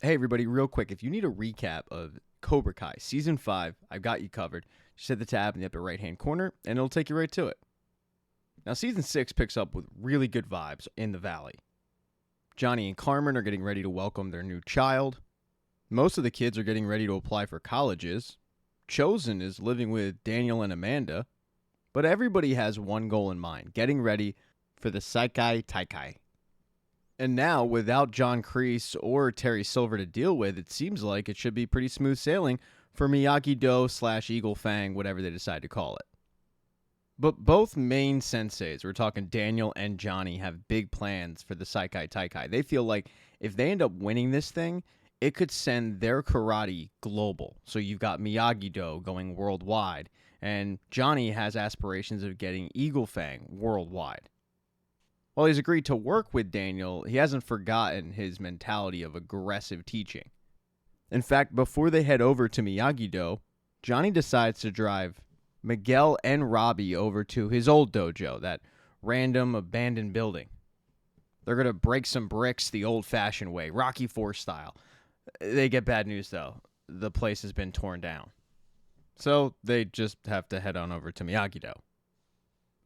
Hey, everybody, real quick. If you need a recap of Cobra Kai Season 5, I've got you covered. Just hit the tab in the upper right hand corner, and it'll take you right to it. Now, Season 6 picks up with really good vibes in the Valley. Johnny and Carmen are getting ready to welcome their new child. Most of the kids are getting ready to apply for colleges. Chosen is living with Daniel and Amanda. But everybody has one goal in mind, getting ready for the Saikai Taikai. And now, without John Kreese or Terry Silver to deal with, it seems like it should be pretty smooth sailing for Miyagi-Do / Eagle Fang, whatever they decide to call it. But both main senseis, we're talking Daniel and Johnny, have big plans for the Saikai Taikai. They feel like if they end up winning this thing, it could send their karate global. So you've got Miyagi-Do going worldwide, and Johnny has aspirations of getting Eagle Fang worldwide. While he's agreed to work with Daniel, he hasn't forgotten his mentality of aggressive teaching. In fact, before they head over to Miyagi-Do, Johnny decides to drive Miguel and Robbie over to his old dojo, that random abandoned building. They're going to break some bricks the old-fashioned way, Rocky IV style. They get bad news, though. The place has been torn down. So they just have to head on over to Miyagi-Do.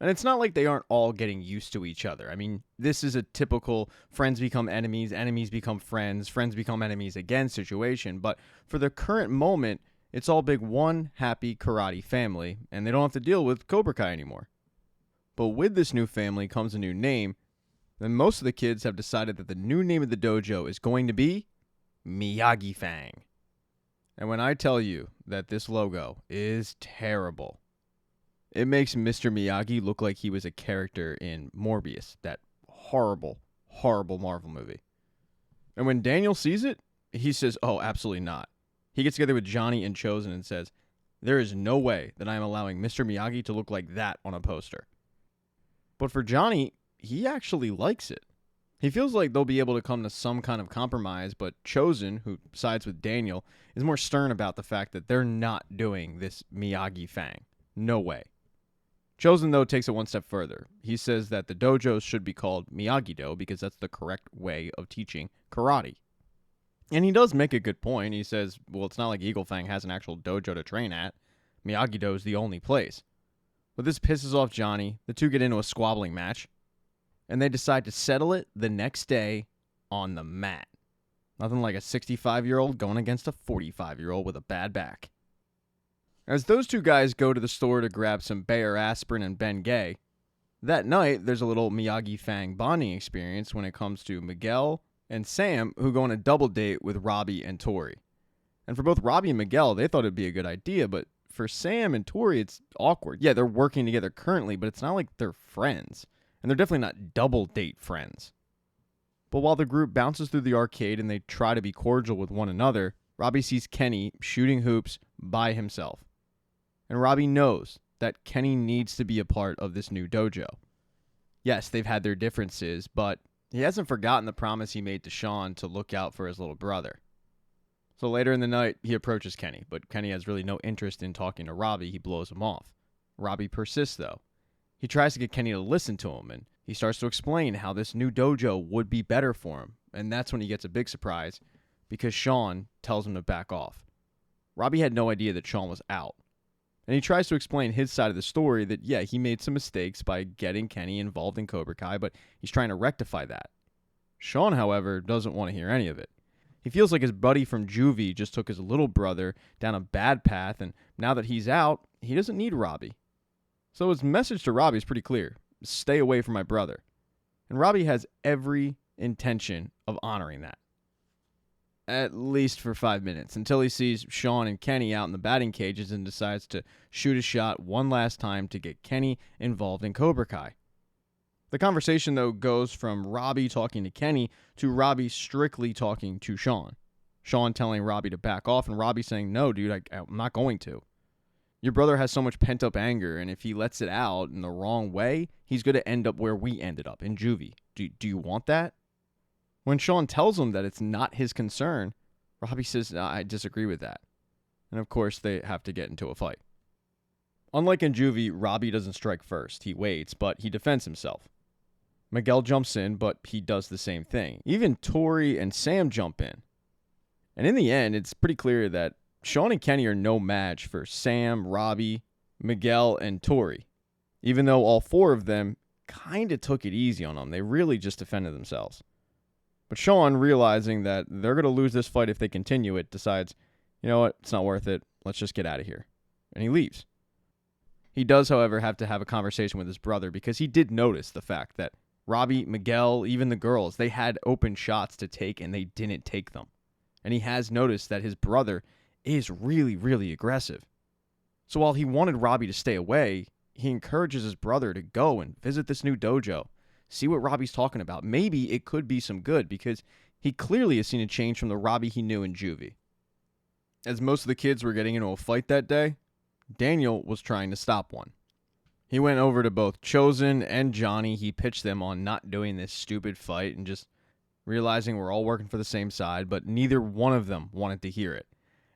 And it's not like they aren't all getting used to each other. I mean, this is a typical friends become enemies, enemies become friends become enemies again situation. But for the current moment, it's all big one happy karate family, and they don't have to deal with Cobra Kai anymore. But with this new family comes a new name, and most of the kids have decided that the new name of the dojo is going to be Miyagi Fang. And when I tell you that this logo is terrible, it makes Mr. Miyagi look like he was a character in Morbius, that horrible, horrible Marvel movie. And when Daniel sees it, he says, oh, absolutely not. He gets together with Johnny and Chosen and says, there is no way that I am allowing Mr. Miyagi to look like that on a poster. But for Johnny, he actually likes it. He feels like they'll be able to come to some kind of compromise, but Chosen, who sides with Daniel, is more stern about the fact that they're not doing this Miyagi Fang. No way. Chosen, though, takes it one step further. He says that the dojos should be called Miyagi-Do because that's the correct way of teaching karate. And he does make a good point. He says, well, it's not like Eagle Fang has an actual dojo to train at. Miyagi-Do is the only place. But this pisses off Johnny. The two get into a squabbling match, and they decide to settle it the next day on the mat. Nothing like a 65-year-old going against a 45-year-old with a bad back. As those two guys go to the store to grab some Bayer aspirin and Bengay, that night there's a little Miyagi Fang bonding experience when it comes to Miguel and Sam, who go on a double date with Robbie and Tori. And for both Robbie and Miguel, they thought it'd be a good idea, but for Sam and Tori, it's awkward. Yeah, they're working together currently, but it's not like they're friends. And they're definitely not double date friends. But while the group bounces through the arcade and they try to be cordial with one another, Robbie sees Kenny shooting hoops by himself. And Robbie knows that Kenny needs to be a part of this new dojo. Yes, they've had their differences, but he hasn't forgotten the promise he made to Sean to look out for his little brother. So later in the night, he approaches Kenny, but Kenny has really no interest in talking to Robbie. He blows him off. Robbie persists, though. He tries to get Kenny to listen to him, and he starts to explain how this new dojo would be better for him. And that's when he gets a big surprise, because Sean tells him to back off. Robbie had no idea that Sean was out. And he tries to explain his side of the story that, yeah, he made some mistakes by getting Kenny involved in Cobra Kai, but he's trying to rectify that. Sean, however, doesn't want to hear any of it. He feels like his buddy from juvie just took his little brother down a bad path, and now that he's out, he doesn't need Robbie. So his message to Robbie is pretty clear. Stay away from my brother. And Robbie has every intention of honoring that. At least for 5 minutes, until he sees Sean and Kenny out in the batting cages and decides to shoot a shot one last time to get Kenny involved in Cobra Kai. The conversation, though, goes from Robbie talking to Kenny to Robbie strictly talking to Sean. Sean telling Robbie to back off, and Robbie saying, no, dude, I'm not going to. Your brother has so much pent-up anger, and if he lets it out in the wrong way, he's going to end up where we ended up, in juvie. Do you want that? When Sean tells him that it's not his concern, Robbie says, no, I disagree with that. And of course, they have to get into a fight. Unlike in juvie, Robbie doesn't strike first. He waits, but he defends himself. Miguel jumps in, but he does the same thing. Even Tori and Sam jump in. And in the end, it's pretty clear that Sean and Kenny are no match for Sam, Robbie, Miguel, and Tori. Even though all four of them kind of took it easy on them. They really just defended themselves. But Sean, realizing that they're going to lose this fight if they continue it, decides, you know what, it's not worth it. Let's just get out of here. And he leaves. He does, however, have to have a conversation with his brother because he did notice the fact that Robbie, Miguel, even the girls, they had open shots to take and they didn't take them. And he has noticed that his brother is really, really aggressive. So while he wanted Robbie to stay away, he encourages his brother to go and visit this new dojo, see what Robbie's talking about. Maybe it could be some good because he clearly has seen a change from the Robbie he knew in juvie. As most of the kids were getting into a fight that day, Daniel was trying to stop one. He went over to both Chosen and Johnny. He pitched them on not doing this stupid fight and just realizing we're all working for the same side, but neither one of them wanted to hear it.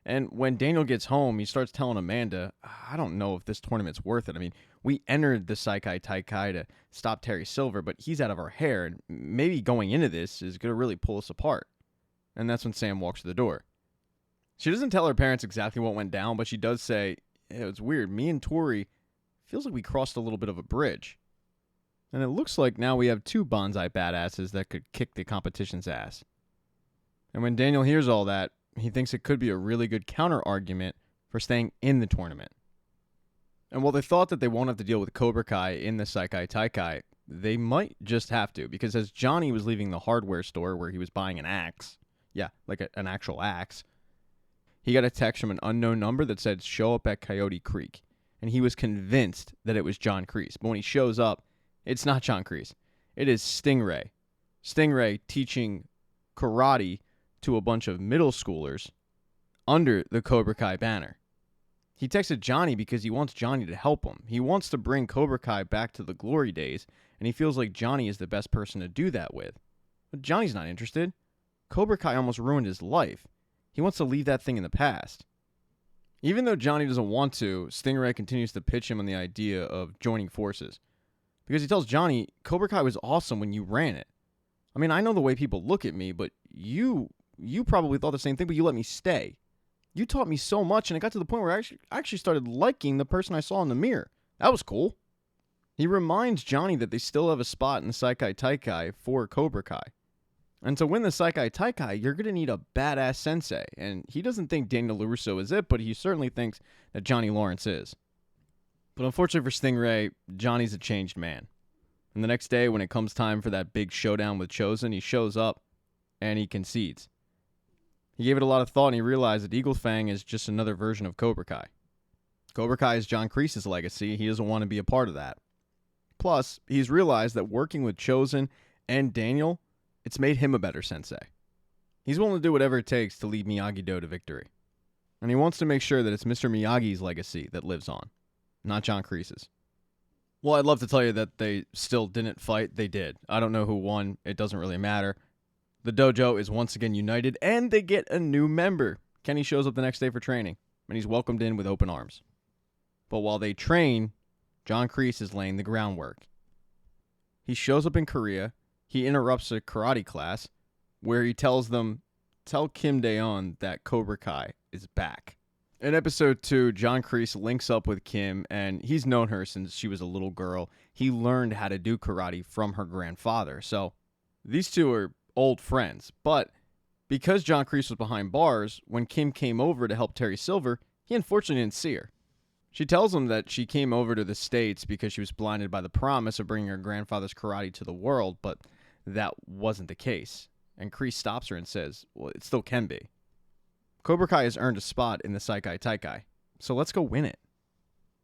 And when Daniel gets home, he starts telling Amanda, I don't know if this tournament's worth it. I mean, we entered the Saikai Taikai to stop Terry Silver, but he's out of our hair, and maybe going into this is going to really pull us apart. And that's when Sam walks to the door. She doesn't tell her parents exactly what went down, but she does say, it's weird. Me and Tori, feels like we crossed a little bit of a bridge. And it looks like now we have two bonsai badasses that could kick the competition's ass. And when Daniel hears all that, he thinks it could be a really good counter-argument for staying in the tournament. And while they thought that they won't have to deal with Cobra Kai in the Saikai Taikai, they might just have to, because as Johnny was leaving the hardware store where he was buying an axe, an actual axe, he got a text from an unknown number that said, show up at Coyote Creek. And he was convinced that it was John Kreese. But when he shows up, it's not John Kreese. It is Stingray. Stingray teaching karate to a bunch of middle schoolers under the Cobra Kai banner. He texted Johnny because he wants Johnny to help him. He wants to bring Cobra Kai back to the glory days, and he feels like Johnny is the best person to do that with. But Johnny's not interested. Cobra Kai almost ruined his life. He wants to leave that thing in the past. Even though Johnny doesn't want to, Stingray continues to pitch him on the idea of joining forces. Because he tells Johnny, Cobra Kai was awesome when you ran it. I mean, I know the way people look at me, but you probably thought the same thing, but you let me stay. You taught me so much, and it got to the point where I actually started liking the person I saw in the mirror. That was cool. He reminds Johnny that they still have a spot in the Saikai Taikai for Cobra Kai. And to win the Saikai Taikai, you're going to need a badass sensei. And he doesn't think Daniel LaRusso is it, but he certainly thinks that Johnny Lawrence is. But unfortunately for Stingray, Johnny's a changed man. And the next day, when it comes time for that big showdown with Chosen, he shows up and he concedes. He gave it a lot of thought and he realized that Eagle Fang is just another version of Cobra Kai. Cobra Kai is John Kreese's legacy. He doesn't want to be a part of that. Plus, he's realized that working with Chosen and Daniel, it's made him a better sensei. He's willing to do whatever it takes to lead Miyagi-Do to victory. And he wants to make sure that it's Mr. Miyagi's legacy that lives on, not John Kreese's. Well, I'd love to tell you that they still didn't fight. They did. I don't know who won. It doesn't really matter. The dojo is once again united, and they get a new member. Kenny shows up the next day for training, and he's welcomed in with open arms. But while they train, John Kreese is laying the groundwork. He shows up in Korea. He interrupts a karate class where he tells them, tell Kim Daeon that Cobra Kai is back. In episode 2, John Kreese links up with Kim, and he's known her since she was a little girl. He learned how to do karate from her grandfather. So these two are old friends. But because John Kreese was behind bars, when Kim came over to help Terry Silver, he unfortunately didn't see her. She tells him that she came over to the States because she was blinded by the promise of bringing her grandfather's karate to the world, but that wasn't the case. And Kreese stops her and says, well, it still can be. Cobra Kai has earned a spot in the Saikai Taikai, so let's go win it.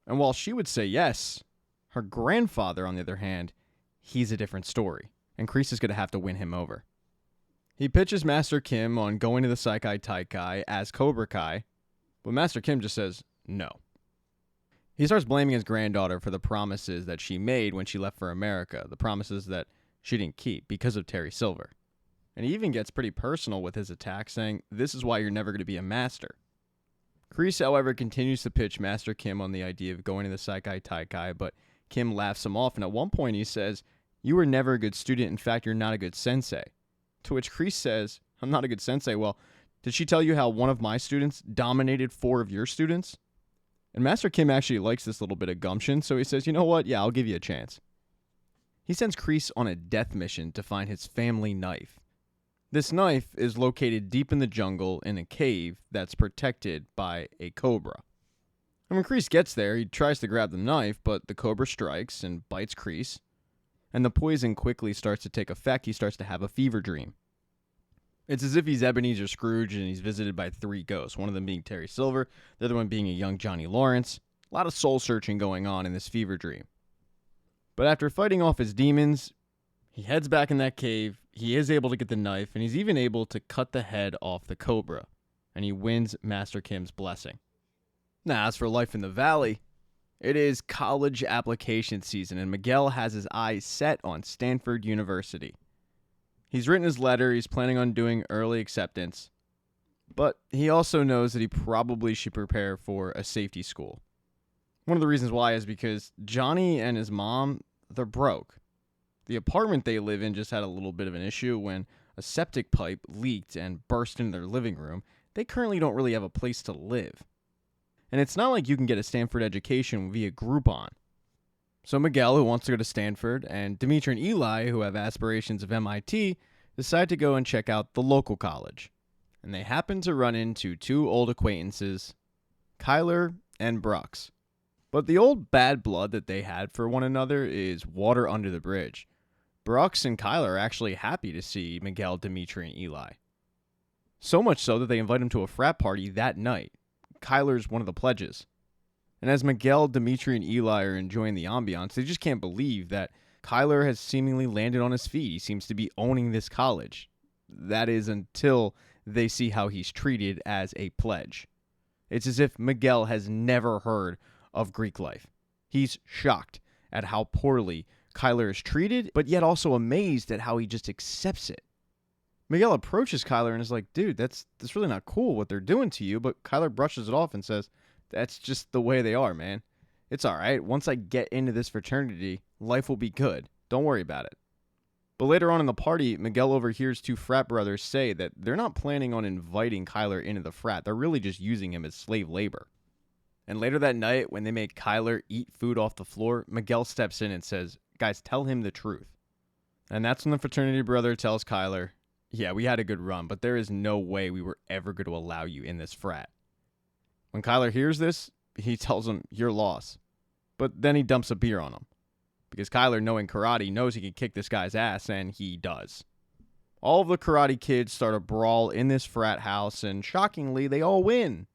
And while she would say yes, her grandfather, on the other hand, he's a different story, and Kreese is going to have to win him over. He pitches Master Kim on going to the Saikai Taikai as Cobra Kai, but Master Kim just says no. He starts blaming his granddaughter for the promises that she made when she left for America, the promises that she didn't keep because of Terry Silver. And he even gets pretty personal with his attack, saying, this is why you're never going to be a master. Kreese, however, continues to pitch Master Kim on the idea of going to the Saikai Taikai, but Kim laughs him off, and at one point he says, you were never a good student, in fact, you're not a good sensei. To which Kreese says, I'm not a good sensei, well, Did she tell you how one of my students dominated 4 of your students? And Master Kim actually likes this little bit of gumption, so he says, you know what? Yeah, I'll give you a chance. He sends Kreese on a death mission to find his family knife. This knife is located deep in the jungle in a cave that's protected by a cobra. And when Kreese gets there, he tries to grab the knife, but the cobra strikes and bites Kreese. And the poison quickly starts to take effect. He starts to have a fever dream. It's as if he's Ebenezer Scrooge and he's visited by 3 ghosts, one of them being Terry Silver, the other one being a young Johnny Lawrence. A lot of soul searching going on in this fever dream. But after fighting off his demons, he heads back in that cave. He is able to get the knife, and he's even able to cut the head off the cobra. And he wins Master Kim's blessing. Now, as for life in the valley, it is college application season, and Miguel has his eyes set on Stanford University. He's written his letter. He's planning on doing early acceptance. But he also knows that he probably should prepare for a safety school. One of the reasons why is because Johnny and his mom, they're broke. The apartment they live in just had a little bit of an issue when a septic pipe leaked and burst into their living room. They currently don't really have a place to live. And it's not like you can get a Stanford education via Groupon. So Miguel, who wants to go to Stanford, and Dimitri and Eli, who have aspirations of MIT, decide to go and check out the local college. And they happen to run into 2 old acquaintances, Kyler and Brooks. But the old bad blood that they had for one another is water under the bridge. Brooks and Kyler are actually happy to see Miguel, Dimitri, and Eli. So much so that they invite him to a frat party that night. Kyler's one of the pledges. And as Miguel, Dimitri, and Eli are enjoying the ambiance, they just can't believe that Kyler has seemingly landed on his feet. He seems to be owning this college. That is until they see how he's treated as a pledge. It's as if Miguel has never heard of Greek life. He's shocked at how poorly Kyler is treated, but yet also amazed at how he just accepts it. Miguel approaches Kyler and is like, dude, that's really not cool what they're doing to you, but Kyler brushes it off and says, that's just the way they are, man. It's all right. Once I get into this fraternity, life will be good. Don't worry about it. But later on in the party, Miguel overhears 2 frat brothers say that they're not planning on inviting Kyler into the frat. They're really just using him as slave labor. And later that night, when they make Kyler eat food off the floor, Miguel steps in and says, guys, tell him the truth. And that's when the fraternity brother tells Kyler, yeah, we had a good run, but there is no way we were ever going to allow you in this frat. When Kyler hears this, he tells him, you're lost. But then he dumps a beer on him. Because Kyler, knowing karate, knows he can kick this guy's ass, and he does. All of the karate kids start a brawl in this frat house, and shockingly, they all win.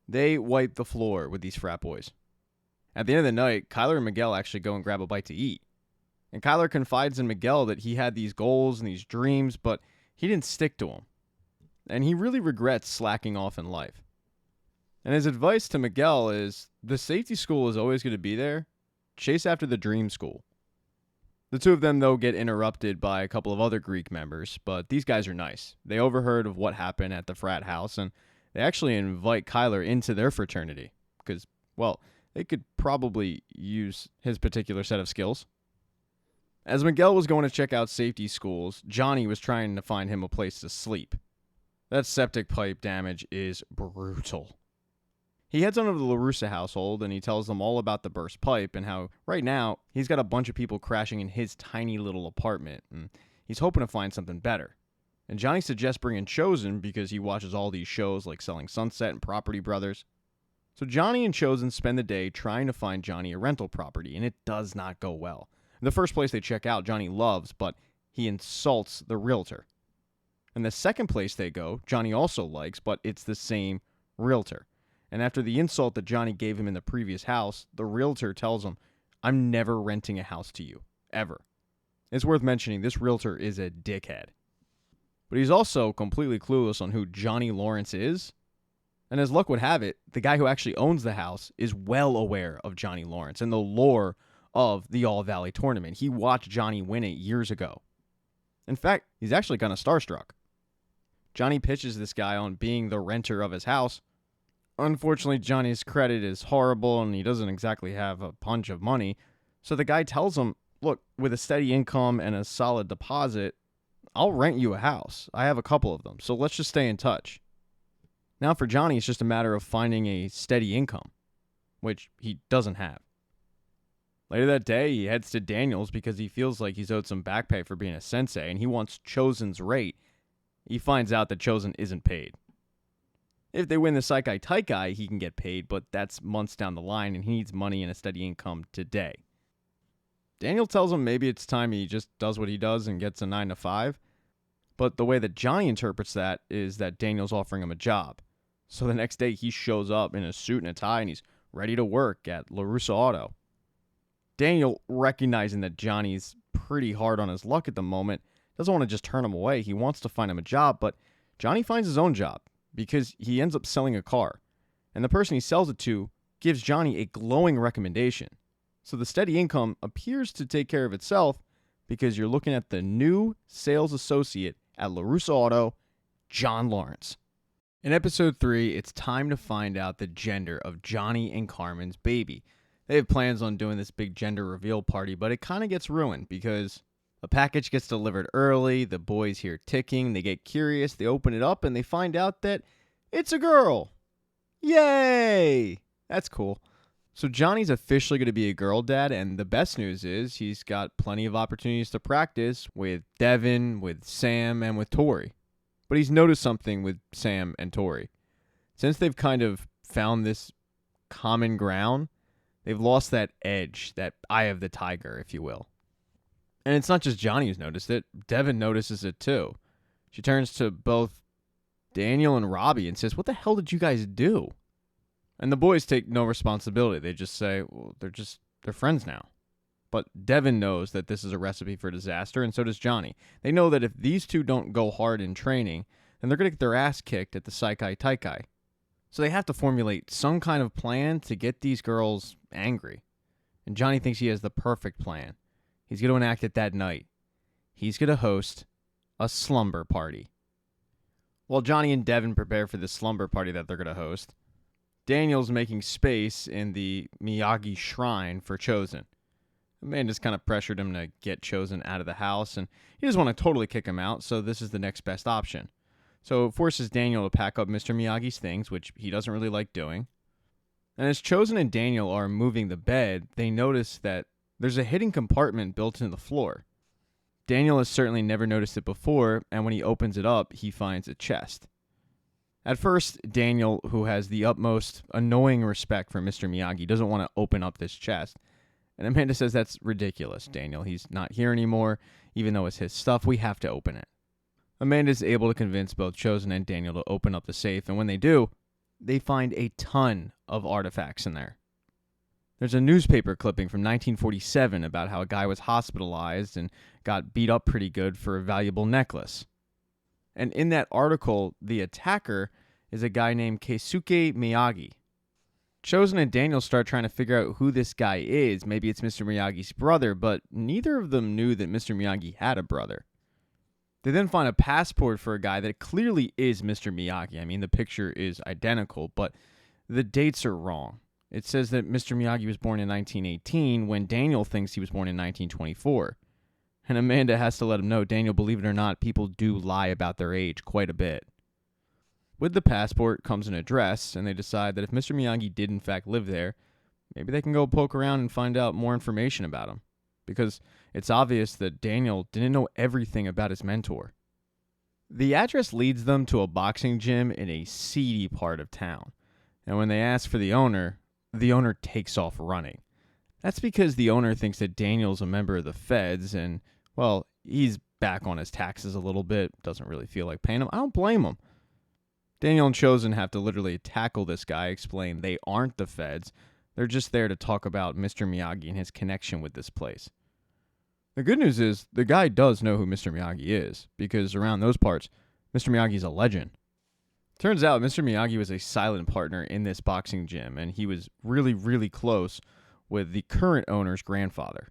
They wipe the floor with these frat boys. At the end of the night, Kyler and Miguel actually go and grab a bite to eat. And Kyler confides in Miguel that he had these goals and these dreams, but he didn't stick to them. And he really regrets slacking off in life. And his advice to Miguel is, the safety school is always going to be there. Chase after the dream school. The 2 of them, though, get interrupted by a couple of other Greek members, but these guys are nice. They overheard of what happened at the frat house, and they actually invite Kyler into their fraternity. Because, well, they could probably use his particular set of skills. As Miguel was going to check out safety schools, Johnny was trying to find him a place to sleep. That septic pipe damage is brutal. He heads on over to the LaRussa household and he tells them all about the burst pipe and how right now he's got a bunch of people crashing in his tiny little apartment and he's hoping to find something better. And Johnny suggests bringing Chosen because he watches all these shows like Selling Sunset and Property Brothers. So Johnny and Chosen spend the day trying to find Johnny a rental property, and it does not go well. The first place they check out, Johnny loves, but he insults the realtor. And the second place they go, Johnny also likes, but it's the same realtor. And after the insult that Johnny gave him in the previous house, the realtor tells him, I'm never renting a house to you, ever. It's worth mentioning this realtor is a dickhead. But he's also completely clueless on who Johnny Lawrence is. And as luck would have it, the guy who actually owns the house is well aware of Johnny Lawrence and the lore of the All Valley tournament. He watched Johnny win it years ago. In fact, he's actually kind of starstruck. Johnny pitches this guy on being the renter of his house. Unfortunately, Johnny's credit is horrible and he doesn't exactly have a bunch of money. So the guy tells him, look, with a steady income and a solid deposit, I'll rent you a house. I have a couple of them, so let's just stay in touch. Now for Johnny, it's just a matter of finding a steady income, which he doesn't have. Later that day, he heads to Daniel's because he feels like he's owed some back pay for being a sensei, and he wants Chosen's rate. He finds out that Chosen isn't paid. If they win the Saikai Taikai, he can get paid, but that's months down the line, and he needs money and a steady income today. Daniel tells him maybe it's time he just does what he does and gets a 9 to 5, but the way that Johnny interprets that is that Daniel's offering him a job. So the next day, he shows up in a suit and a tie, and he's ready to work at LaRussa Auto. Daniel, recognizing that Johnny's pretty hard on his luck at the moment, doesn't want to just turn him away. He wants to find him a job, but Johnny finds his own job because he ends up selling a car. And the person he sells it to gives Johnny a glowing recommendation. So the steady income appears to take care of itself because you're looking at the new sales associate at LaRussa Auto, John Lawrence. In episode 3, it's time to find out the gender of Johnny and Carmen's baby. They have plans on doing this big gender reveal party, but it kind of gets ruined because a package gets delivered early, the boys hear ticking, they get curious, they open it up, and they find out that it's a girl. Yay! That's cool. So Johnny's officially going to be a girl dad, and the best news is he's got plenty of opportunities to practice with Devin, with Sam, and with Tori. But he's noticed something with Sam and Tori. Since they've kind of found this common ground, they've lost that edge, that eye of the tiger, if you will. And it's not just Johnny who's noticed it. Devin notices it too. She turns to both Daniel and Robbie and says, "What the hell did you guys do?" And the boys take no responsibility. They just say, well, they're friends now. But Devin knows that this is a recipe for disaster, and so does Johnny. They know that if these two don't go hard in training, then they're going to get their ass kicked at the Saikai Taikai. So they have to formulate some kind of plan to get these girls angry. And Johnny thinks he has the perfect plan. He's going to enact it that night. He's going to host a slumber party. While Johnny and Devin prepare for this slumber party that they're going to host, Daniel's making space in the Miyagi shrine for Chosen. Amanda's kind of pressured him to get Chosen out of the house, and he doesn't want to totally kick him out, so this is the next best option. So it forces Daniel to pack up Mr. Miyagi's things, which he doesn't really like doing. And as Chosen and Daniel are moving the bed, they notice that there's a hidden compartment built into the floor. Daniel has certainly never noticed it before, and when he opens it up, he finds a chest. At first, Daniel, who has the utmost annoying respect for Mr. Miyagi, doesn't want to open up this chest. And Amanda says that's ridiculous, Daniel. He's not here anymore. Even though it's his stuff, we have to open it. Amanda's able to convince both Chosen and Daniel to open up the safe, and when they do, they find a ton of artifacts in there. There's a newspaper clipping from 1947 about how a guy was hospitalized and got beat up pretty good for a valuable necklace. And in that article, the attacker is a guy named Keisuke Miyagi. Chosen and Daniel start trying to figure out who this guy is. Maybe it's Mr. Miyagi's brother, but neither of them knew that Mr. Miyagi had a brother. They then find a passport for a guy that clearly is Mr. Miyagi. I mean, the picture is identical, but the dates are wrong. It says that Mr. Miyagi was born in 1918 when Daniel thinks he was born in 1924. And Amanda has to let him know, Daniel, believe it or not, people do lie about their age quite a bit. With the passport comes an address, and they decide that if Mr. Miyagi did in fact live there, maybe they can go poke around and find out more information about him. Because it's obvious that Daniel didn't know everything about his mentor. The address leads them to a boxing gym in a seedy part of town. And when they ask for the owner takes off running. That's because the owner thinks that Daniel's a member of the feds, and, well, he's back on his taxes a little bit, doesn't really feel like paying him. I don't blame him. Daniel and Chosen have to literally tackle this guy, explain they aren't the feds. They're just there to talk about Mr. Miyagi and his connection with this place. The good news is the guy does know who Mr. Miyagi is, because around those parts, Mr. Miyagi's a legend. Turns out Mr. Miyagi was a silent partner in this boxing gym, and he was really, really close with the current owner's grandfather.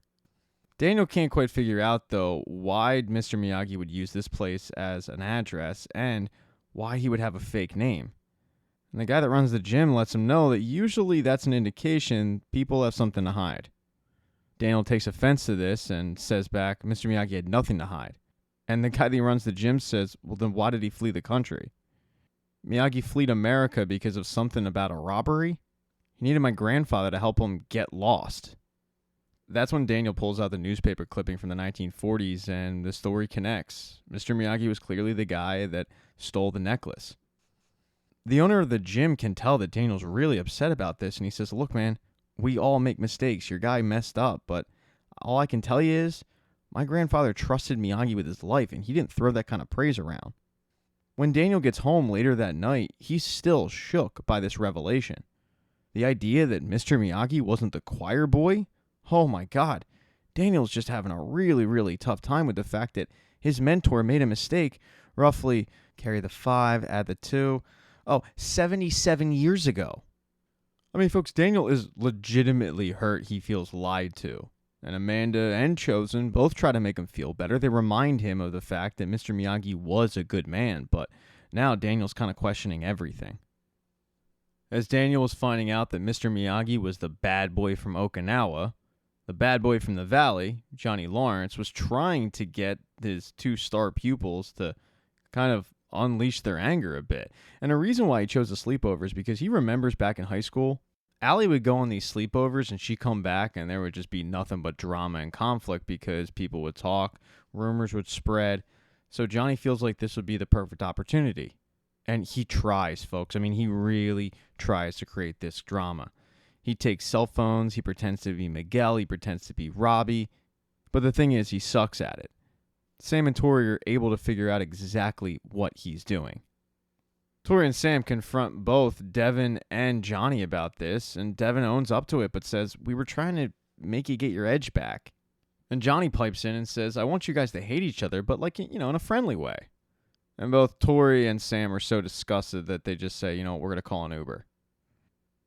Daniel can't quite figure out, though, why Mr. Miyagi would use this place as an address and why he would have a fake name. And the guy that runs the gym lets him know that usually that's an indication people have something to hide. Daniel takes offense to this and says back, Mr. Miyagi had nothing to hide. And the guy that runs the gym says, well, then why did he flee the country? Miyagi fled America because of something about a robbery? He needed my grandfather to help him get lost. That's when Daniel pulls out the newspaper clipping from the 1940s and the story connects. Mr. Miyagi was clearly the guy that stole the necklace. The owner of the gym can tell that Daniel's really upset about this, and he says, look, man, we all make mistakes. Your guy messed up, but all I can tell you is my grandfather trusted Miyagi with his life, and he didn't throw that kind of praise around. When Daniel gets home later that night, he's still shook by this revelation. The idea that Mr. Miyagi wasn't the choir boy? Oh my God. Daniel's just having a really, really tough time with the fact that his mentor made a mistake roughly, carry the 5, add the 2, 77 years ago. I mean, folks, Daniel is legitimately hurt he feels lied to. And Amanda and Chosen both try to make him feel better. They remind him of the fact that Mr. Miyagi was a good man, but now Daniel's kind of questioning everything. As Daniel was finding out that Mr. Miyagi was the bad boy from Okinawa, the bad boy from the Valley, Johnny Lawrence, was trying to get his 2 star pupils to kind of unleash their anger a bit. And the reason why he chose the sleepover is because he remembers back in high school, Allie would go on these sleepovers and she'd come back and there would just be nothing but drama and conflict because people would talk, rumors would spread. So Johnny feels like this would be the perfect opportunity. And he tries, folks. I mean, he really tries to create this drama. He takes cell phones, he pretends to be Miguel, he pretends to be Robbie. But the thing is, he sucks at it. Sam and Tori are able to figure out exactly what he's doing. Tori and Sam confront both Devin and Johnny about this, and Devin owns up to it but says, we were trying to make you get your edge back. And Johnny pipes in and says, I want you guys to hate each other, but in a friendly way. And both Tori and Sam are so disgusted that they just say, we're going to call an Uber.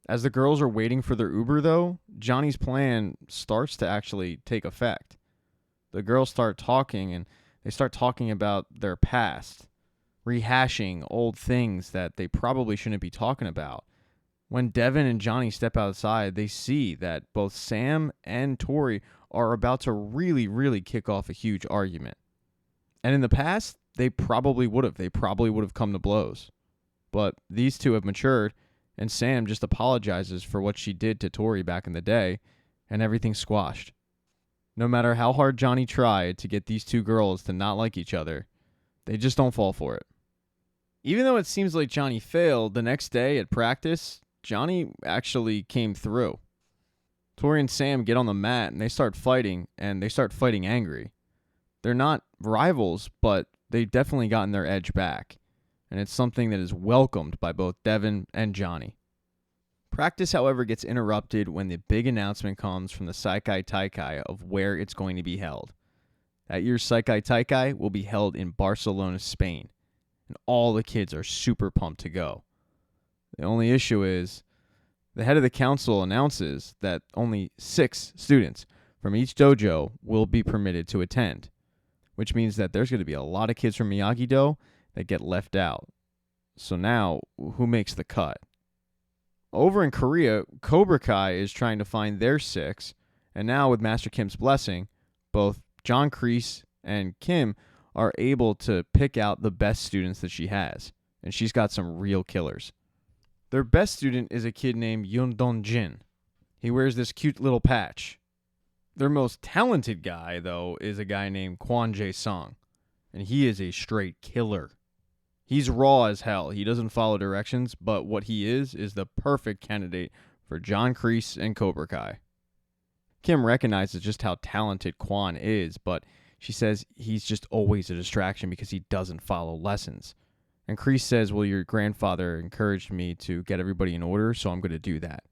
As the girls are waiting for their Uber, though, Johnny's plan starts to actually take effect. The girls start talking, and they start talking about their past, rehashing old things that they probably shouldn't be talking about. When Devin and Johnny step outside, they see that both Sam and Tori are about to really, really kick off a huge argument. And in the past, they probably would have. They probably would have come to blows. But these two have matured, and Sam just apologizes for what she did to Tori back in the day, and everything's squashed. No matter how hard Johnny tried to get these two girls to not like each other, they just don't fall for it. Even though it seems like Johnny failed, the next day at practice, Johnny actually came through. Tori and Sam get on the mat, and they start fighting angry. They're not rivals, but they've definitely gotten their edge back, and it's something that is welcomed by both Devin and Johnny. Practice, however, gets interrupted when the big announcement comes from the Saikai Taikai of where it's going to be held. That year's Saikai Taikai will be held in Barcelona, Spain, and all the kids are super pumped to go. The only issue is the head of the council announces that only 6 students from each dojo will be permitted to attend, which means that there's going to be a lot of kids from Miyagi-Do that get left out. So now, who makes the cut? Over in Korea, Cobra Kai is trying to find their 6, and now with Master Kim's blessing, both John Kreese and Kim are able to pick out the best students that she has, and she's got some real killers. Their best student is a kid named Yoon Dong Jin. He wears this cute little patch. Their most talented guy, though, is a guy named Kwon Jae-sung, and he is a straight killer. He's raw as hell. He doesn't follow directions, but what he is the perfect candidate for John Kreese and Cobra Kai. Kim recognizes just how talented Kwon is, but she says he's just always a distraction because he doesn't follow lessons. And Kreese says, well, your grandfather encouraged me to get everybody in order, so I'm going to do that.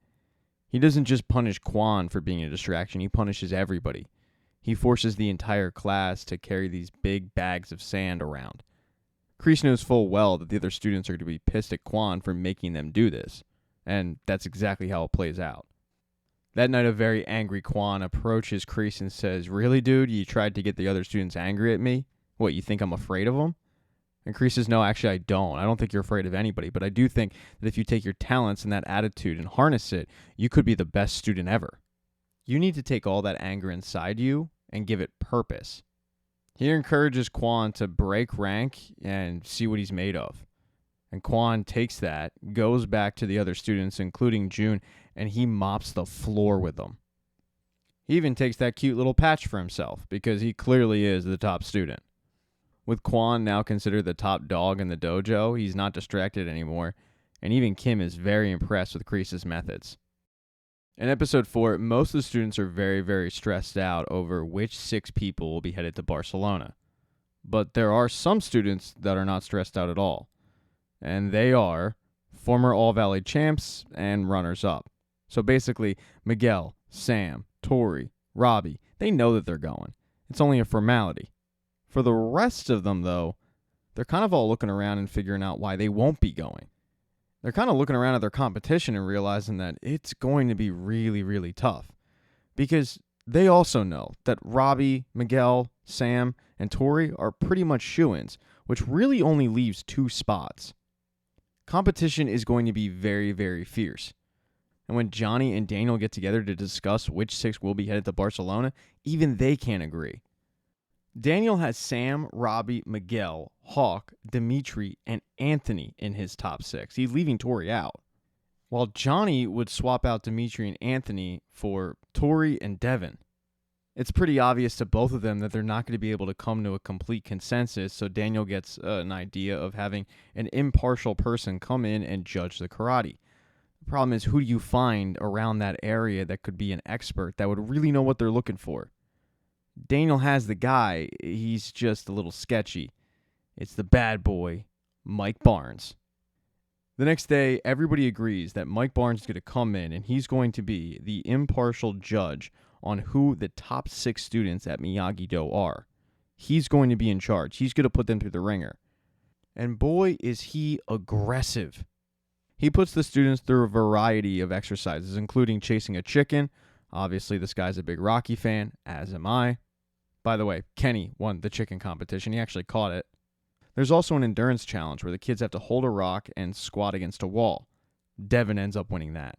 He doesn't just punish Kwon for being a distraction, he punishes everybody. He forces the entire class to carry these big bags of sand around. Kreese knows full well that the other students are going to be pissed at Kwon for making them do this, and that's exactly how it plays out. That night, a very angry Kwon approaches Kreese and says, really, dude, you tried to get the other students angry at me? What, you think I'm afraid of them? And Kreese says, no, actually, I don't. I don't think you're afraid of anybody, but I do think that if you take your talents and that attitude and harness it, you could be the best student ever. You need to take all that anger inside you and give it purpose. He encourages Quan to break rank and see what he's made of. And Quan takes that, goes back to the other students, including June, and he mops the floor with them. He even takes that cute little patch for himself because he clearly is the top student. With Quan now considered the top dog in the dojo, he's not distracted anymore, and even Kim is very impressed with Kreese's methods. In episode 4, most of the students are very, very stressed out over which 6 people will be headed to Barcelona. But there are some students that are not stressed out at all. And they are former All-Valley champs and runners-up. So basically, Miguel, Sam, Tori, Robbie, they know that they're going. It's only a formality. For the rest of them, though, they're kind of all looking around and figuring out why they won't be going. They're kind of looking around at their competition and realizing that it's going to be really, really tough. Because they also know that Robbie, Miguel, Sam, and Tori are pretty much shoo-ins, which really only leaves 2 spots. Competition is going to be very, very fierce. And when Johnny and Daniel get together to discuss which 6 will be headed to Barcelona, even they can't agree. Daniel has Sam, Robbie, Miguel, Hawk, Dimitri, and Anthony in his top 6. He's leaving Tori out. While Johnny would swap out Dimitri and Anthony for Tori and Devin. It's pretty obvious to both of them that they're not going to be able to come to a complete consensus, so Daniel gets an idea of having an impartial person come in and judge the karate. The problem is, who do you find around that area that could be an expert that would really know what they're looking for? Daniel has the guy, he's just a little sketchy. It's the bad boy, Mike Barnes. The next day, everybody agrees that Mike Barnes is going to come in and he's going to be the impartial judge on who the top 6 students at Miyagi-Do are. He's going to be in charge. He's going to put them through the ringer. And boy, is he aggressive. He puts the students through a variety of exercises, including chasing a chicken. Obviously, this guy's a big Rocky fan, as am I. By the way, Kenny won the chicken competition. He actually caught it. There's also an endurance challenge where the kids have to hold a rock and squat against a wall. Devin ends up winning that.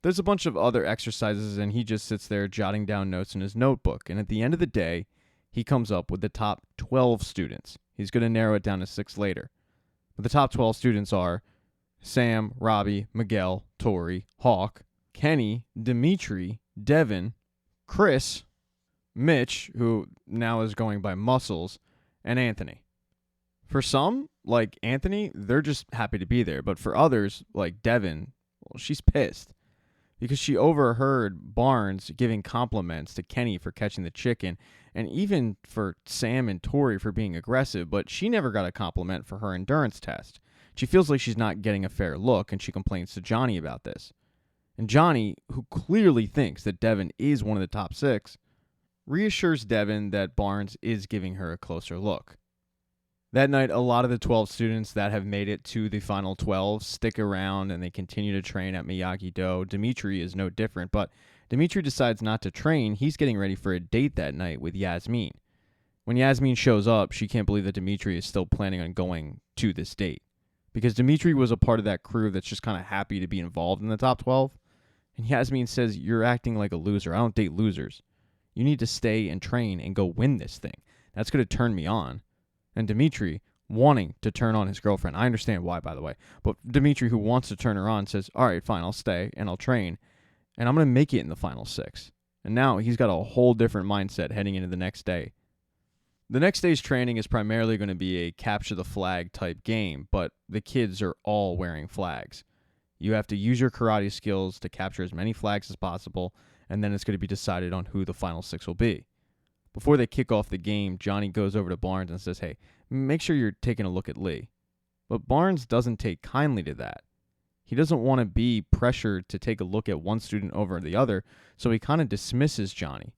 There's a bunch of other exercises, and he just sits there jotting down notes in his notebook. And at the end of the day, he comes up with the top 12 students. He's going to narrow it down to 6 later. But the top 12 students are Sam, Robbie, Miguel, Tori, Hawk, Kenny, Dimitri, Devin, Chris, Mitch, who now is going by Muscles, and Anthony. For some, like Anthony, they're just happy to be there. But for others, like Devin, well, she's pissed. Because she overheard Barnes giving compliments to Kenny for catching the chicken, and even for Sam and Tori for being aggressive, but she never got a compliment for her endurance test. She feels like she's not getting a fair look, and she complains to Johnny about this. And Johnny, who clearly thinks that Devin is one of the top 6, reassures Devin that Barnes is giving her a closer look. That night, a lot of the 12 students that have made it to the final 12 stick around and they continue to train at Miyagi-Do. Dimitri is no different, but Dimitri decides not to train. He's getting ready for a date that night with Yasmin. When Yasmin shows up, she can't believe that Dimitri is still planning on going to this date. Because Dimitri was a part of that crew that's just kind of happy to be involved in the top 12. And Yasmin says, "You're acting like a loser. I don't date losers. You need to stay and train and go win this thing. That's going to turn me on." And Dimitri, wanting to turn on his girlfriend, I understand why, by the way, but Dimitri, who wants to turn her on, says, "All right, fine, I'll stay and I'll train, and I'm going to make it in the final 6. And now he's got a whole different mindset heading into the next day. The next day's training is primarily going to be a capture the flag type game, but the kids are all wearing flags. You have to use your karate skills to capture as many flags as possible, and then it's going to be decided on who the final 6 will be. Before they kick off the game, Johnny goes over to Barnes and says, "Hey, make sure you're taking a look at Lee." But Barnes doesn't take kindly to that. He doesn't want to be pressured to take a look at one student over the other, so he kind of dismisses Johnny.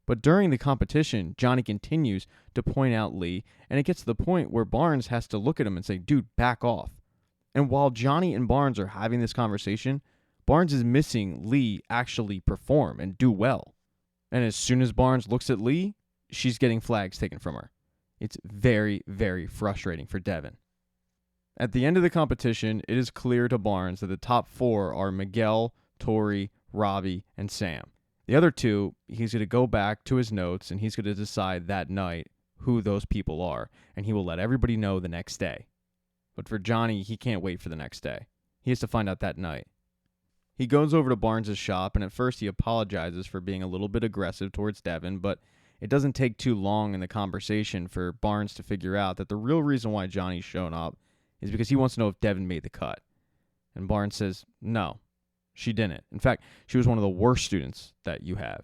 But during the competition, Johnny continues to point out Lee, and it gets to the point where Barnes has to look at him and say, "Dude, back off." And while Johnny and Barnes are having this conversation, Barnes is missing Lee actually perform and do well. And as soon as Barnes looks at Lee, she's getting flags taken from her. It's very, very frustrating for Devin. At the end of the competition, it is clear to Barnes that the top 4 are Miguel, Tori, Robbie, and Sam. The other two, he's going to go back to his notes and he's going to decide that night who those people are, and he will let everybody know the next day. But for Johnny, he can't wait for the next day. He has to find out that night. He goes over to Barnes' shop, and at first he apologizes for being a little bit aggressive towards Devin, but it doesn't take too long in the conversation for Barnes to figure out that the real reason why Johnny's shown up is because he wants to know if Devin made the cut. And Barnes says, no, she didn't. In fact, she was one of the worst students that you have.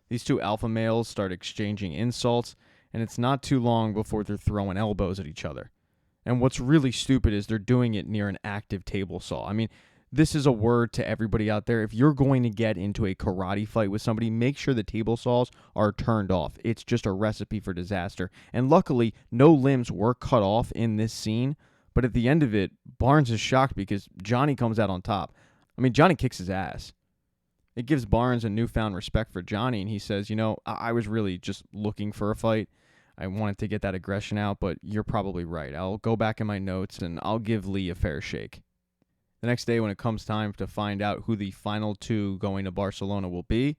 These two alpha males start exchanging insults, and it's not too long before they're throwing elbows at each other. And what's really stupid is they're doing it near an active table saw. I mean, this is a word to everybody out there. If you're going to get into a karate fight with somebody, make sure the table saws are turned off. It's just a recipe for disaster. And luckily, no limbs were cut off in this scene. But at the end of it, Barnes is shocked because Johnny comes out on top. I mean, Johnny kicks his ass. It gives Barnes a newfound respect for Johnny, and he says, I was really just looking for a fight. I wanted to get that aggression out, but you're probably right. I'll go back in my notes, and I'll give Lee a fair shake. The next day, when it comes time to find out who the final two going to Barcelona will be,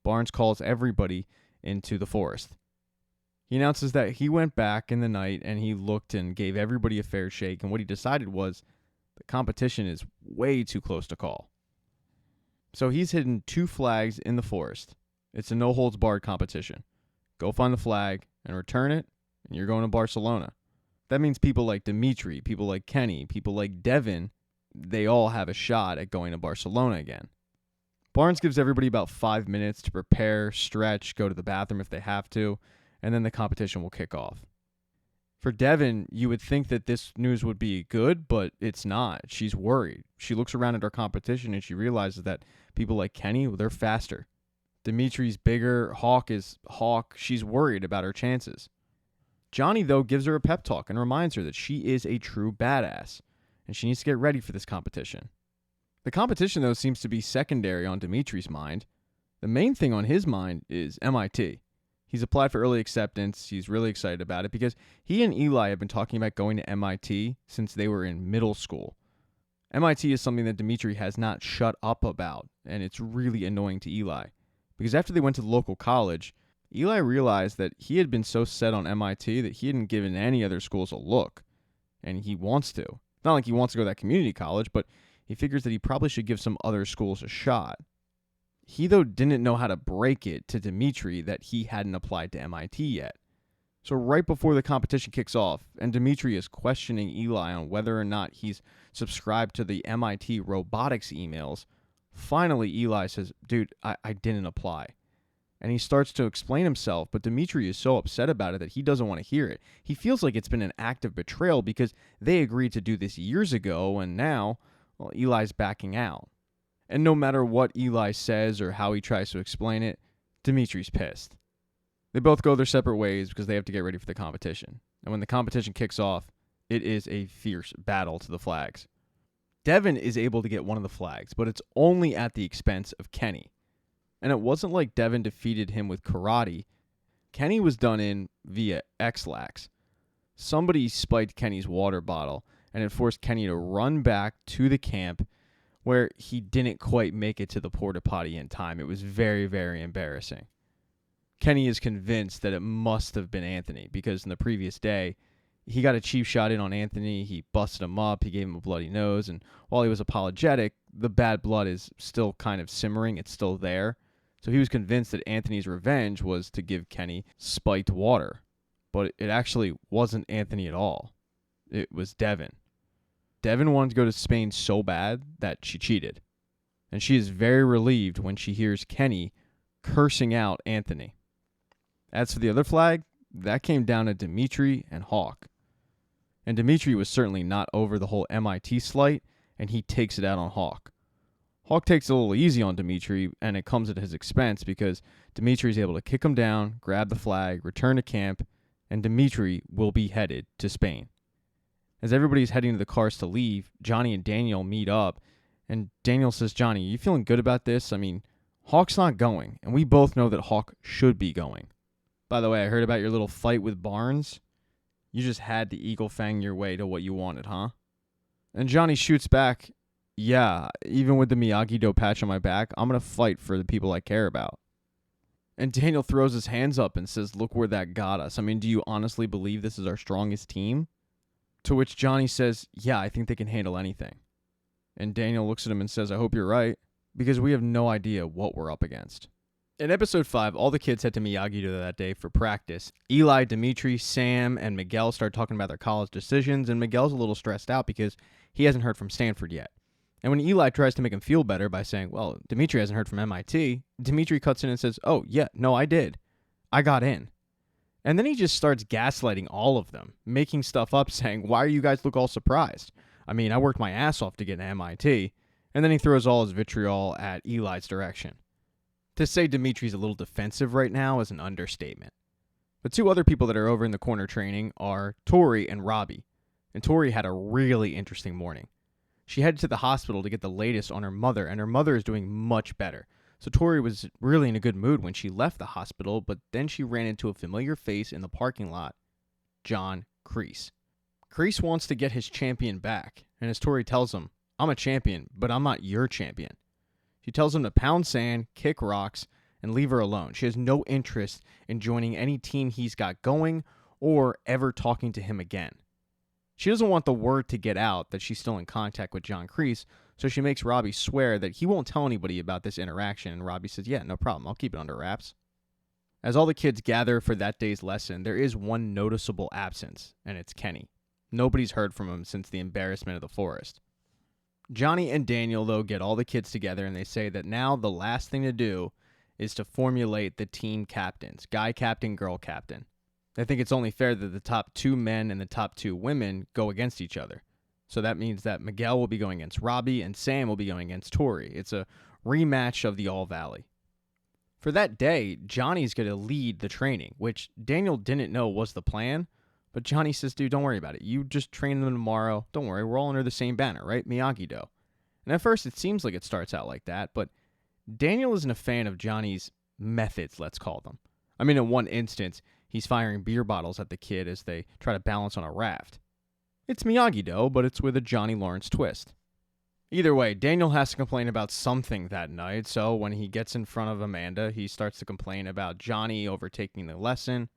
Barnes calls everybody into the forest. He announces that he went back in the night, and he looked and gave everybody a fair shake, and what he decided was the competition is way too close to call. So he's hidden 2 flags in the forest. It's a no-holds-barred competition. Go find the flag and return it, and you're going to Barcelona. That means people like Dimitri, people like Kenny, people like Devin, they all have a shot at going to Barcelona again. Barnes gives everybody about 5 minutes to prepare, stretch, go to the bathroom if they have to, and then the competition will kick off. For Devin, you would think that this news would be good, but it's not. She's worried. She looks around at her competition and she realizes that people like Kenny, they're faster. Dimitri's bigger. Hawk is Hawk. She's worried about her chances. Johnny, though, gives her a pep talk and reminds her that she is a true badass, and she needs to get ready for this competition. The competition, though, seems to be secondary on Dimitri's mind. The main thing on his mind is MIT. He's applied for early acceptance. He's really excited about it because he and Eli have been talking about going to MIT since they were in middle school. MIT is something that Dimitri has not shut up about, and it's really annoying to Eli. Because after they went to the local college, Eli realized that he had been so set on MIT that he hadn't given any other schools a look, and he wants to. Not like he wants to go to that community college, but he figures that he probably should give some other schools a shot. He, though, didn't know how to break it to Dimitri that he hadn't applied to MIT yet. So right before the competition kicks off, and Dimitri is questioning Eli on whether or not he's subscribed to the MIT robotics emails, finally Eli says, dude, I didn't apply. And he starts to explain himself, but Dimitri is so upset about it that he doesn't want to hear it. He feels like it's been an act of betrayal because they agreed to do this years ago, and now, well, Eli's backing out. And no matter what Eli says or how he tries to explain it, Dimitri's pissed. They both go their separate ways because they have to get ready for the competition. And when the competition kicks off, it is a fierce battle to the flags. Devin is able to get one of the flags, but it's only at the expense of Kenny. And it wasn't like Devin defeated him with karate. Kenny was done in via X-Lax. Somebody spiked Kenny's water bottle, and it forced Kenny to run back to the camp where he didn't quite make it to the porta potty in time. It was very, very embarrassing. Kenny is convinced that it must have been Anthony because in the previous day, he got a cheap shot in on Anthony. He busted him up. He gave him a bloody nose. And while he was apologetic, the bad blood is still kind of simmering. It's still there. So he was convinced that Anthony's revenge was to give Kenny spiked water. But it actually wasn't Anthony at all. It was Devin. Devin wanted to go to Spain so bad that she cheated. And she is very relieved when she hears Kenny cursing out Anthony. As for the other flag, that came down to Dimitri and Hawk. And Dimitri was certainly not over the whole MIT slight, and he takes it out on Hawk. Hawk takes it a little easy on Dimitri, and it comes at his expense because Dimitri is able to kick him down, grab the flag, return to camp, and Dimitri will be headed to Spain. As everybody's heading to the cars to leave, Johnny and Daniel meet up, and Daniel says, Johnny, you feeling good about this? I mean, Hawk's not going, and we both know that Hawk should be going. By the way, I heard about your little fight with Barnes. You just had to eagle fang your way to what you wanted, huh? And Johnny shoots back, Yeah, even with the Miyagi-Do patch on my back, I'm going to fight for the people I care about. And Daniel throws his hands up and says, look where that got us. I mean, do you honestly believe this is our strongest team? To which Johnny says, yeah, I think they can handle anything. And Daniel looks at him and says, I hope you're right, because we have no idea what we're up against. In episode 5, all the kids head to Miyagi-Do that day for practice. Eli, Dimitri, Sam, and Miguel start talking about their college decisions, and Miguel's a little stressed out because he hasn't heard from Stanford yet. And when Eli tries to make him feel better by saying, well, Dimitri hasn't heard from MIT, Dimitri cuts in and says, oh, yeah, no, I did. I got in. And then he just starts gaslighting all of them, making stuff up, saying, why are you guys look all surprised? I mean, I worked my ass off to get into MIT. And then he throws all his vitriol at Eli's direction. To say Dimitri's a little defensive right now is an understatement. The two other people that are over in the corner training are Tori and Robbie. And Tori had a really interesting morning. She headed to the hospital to get the latest on her mother, and her mother is doing much better. So Tori was really in a good mood when she left the hospital, but then she ran into a familiar face in the parking lot, John Kreese. Kreese wants to get his champion back, and as Tori tells him, I'm a champion, but I'm not your champion. She tells him to pound sand, kick rocks, and leave her alone. She has no interest in joining any team he's got going or ever talking to him again. She doesn't want the word to get out that she's still in contact with John Kreese, so she makes Robbie swear that he won't tell anybody about this interaction, and Robbie says, yeah, no problem, I'll keep it under wraps. As all the kids gather for that day's lesson, there is one noticeable absence, and it's Kenny. Nobody's heard from him since the embarrassment of the forest. Johnny and Daniel, though, get all the kids together, and they say that now the last thing to do is to formulate the team captains, guy captain, girl captain. They think it's only fair that the top 2 men and the top 2 women go against each other. So that means that Miguel will be going against Robbie and Sam will be going against Tori. It's a rematch of the All Valley. For that day, Johnny's going to lead the training, which Daniel didn't know was the plan. But Johnny says, dude, don't worry about it. You just train them tomorrow. Don't worry, we're all under the same banner, right? Miyagi-Do. And at first it seems like it starts out like that, but Daniel isn't a fan of Johnny's methods, let's call them. I mean, in one instance, he's firing beer bottles at the kid as they try to balance on a raft. It's Miyagi-Do, but it's with a Johnny Lawrence twist. Either way, Daniel has to complain about something that night, so when he gets in front of Amanda, he starts to complain about Johnny overtaking the lesson.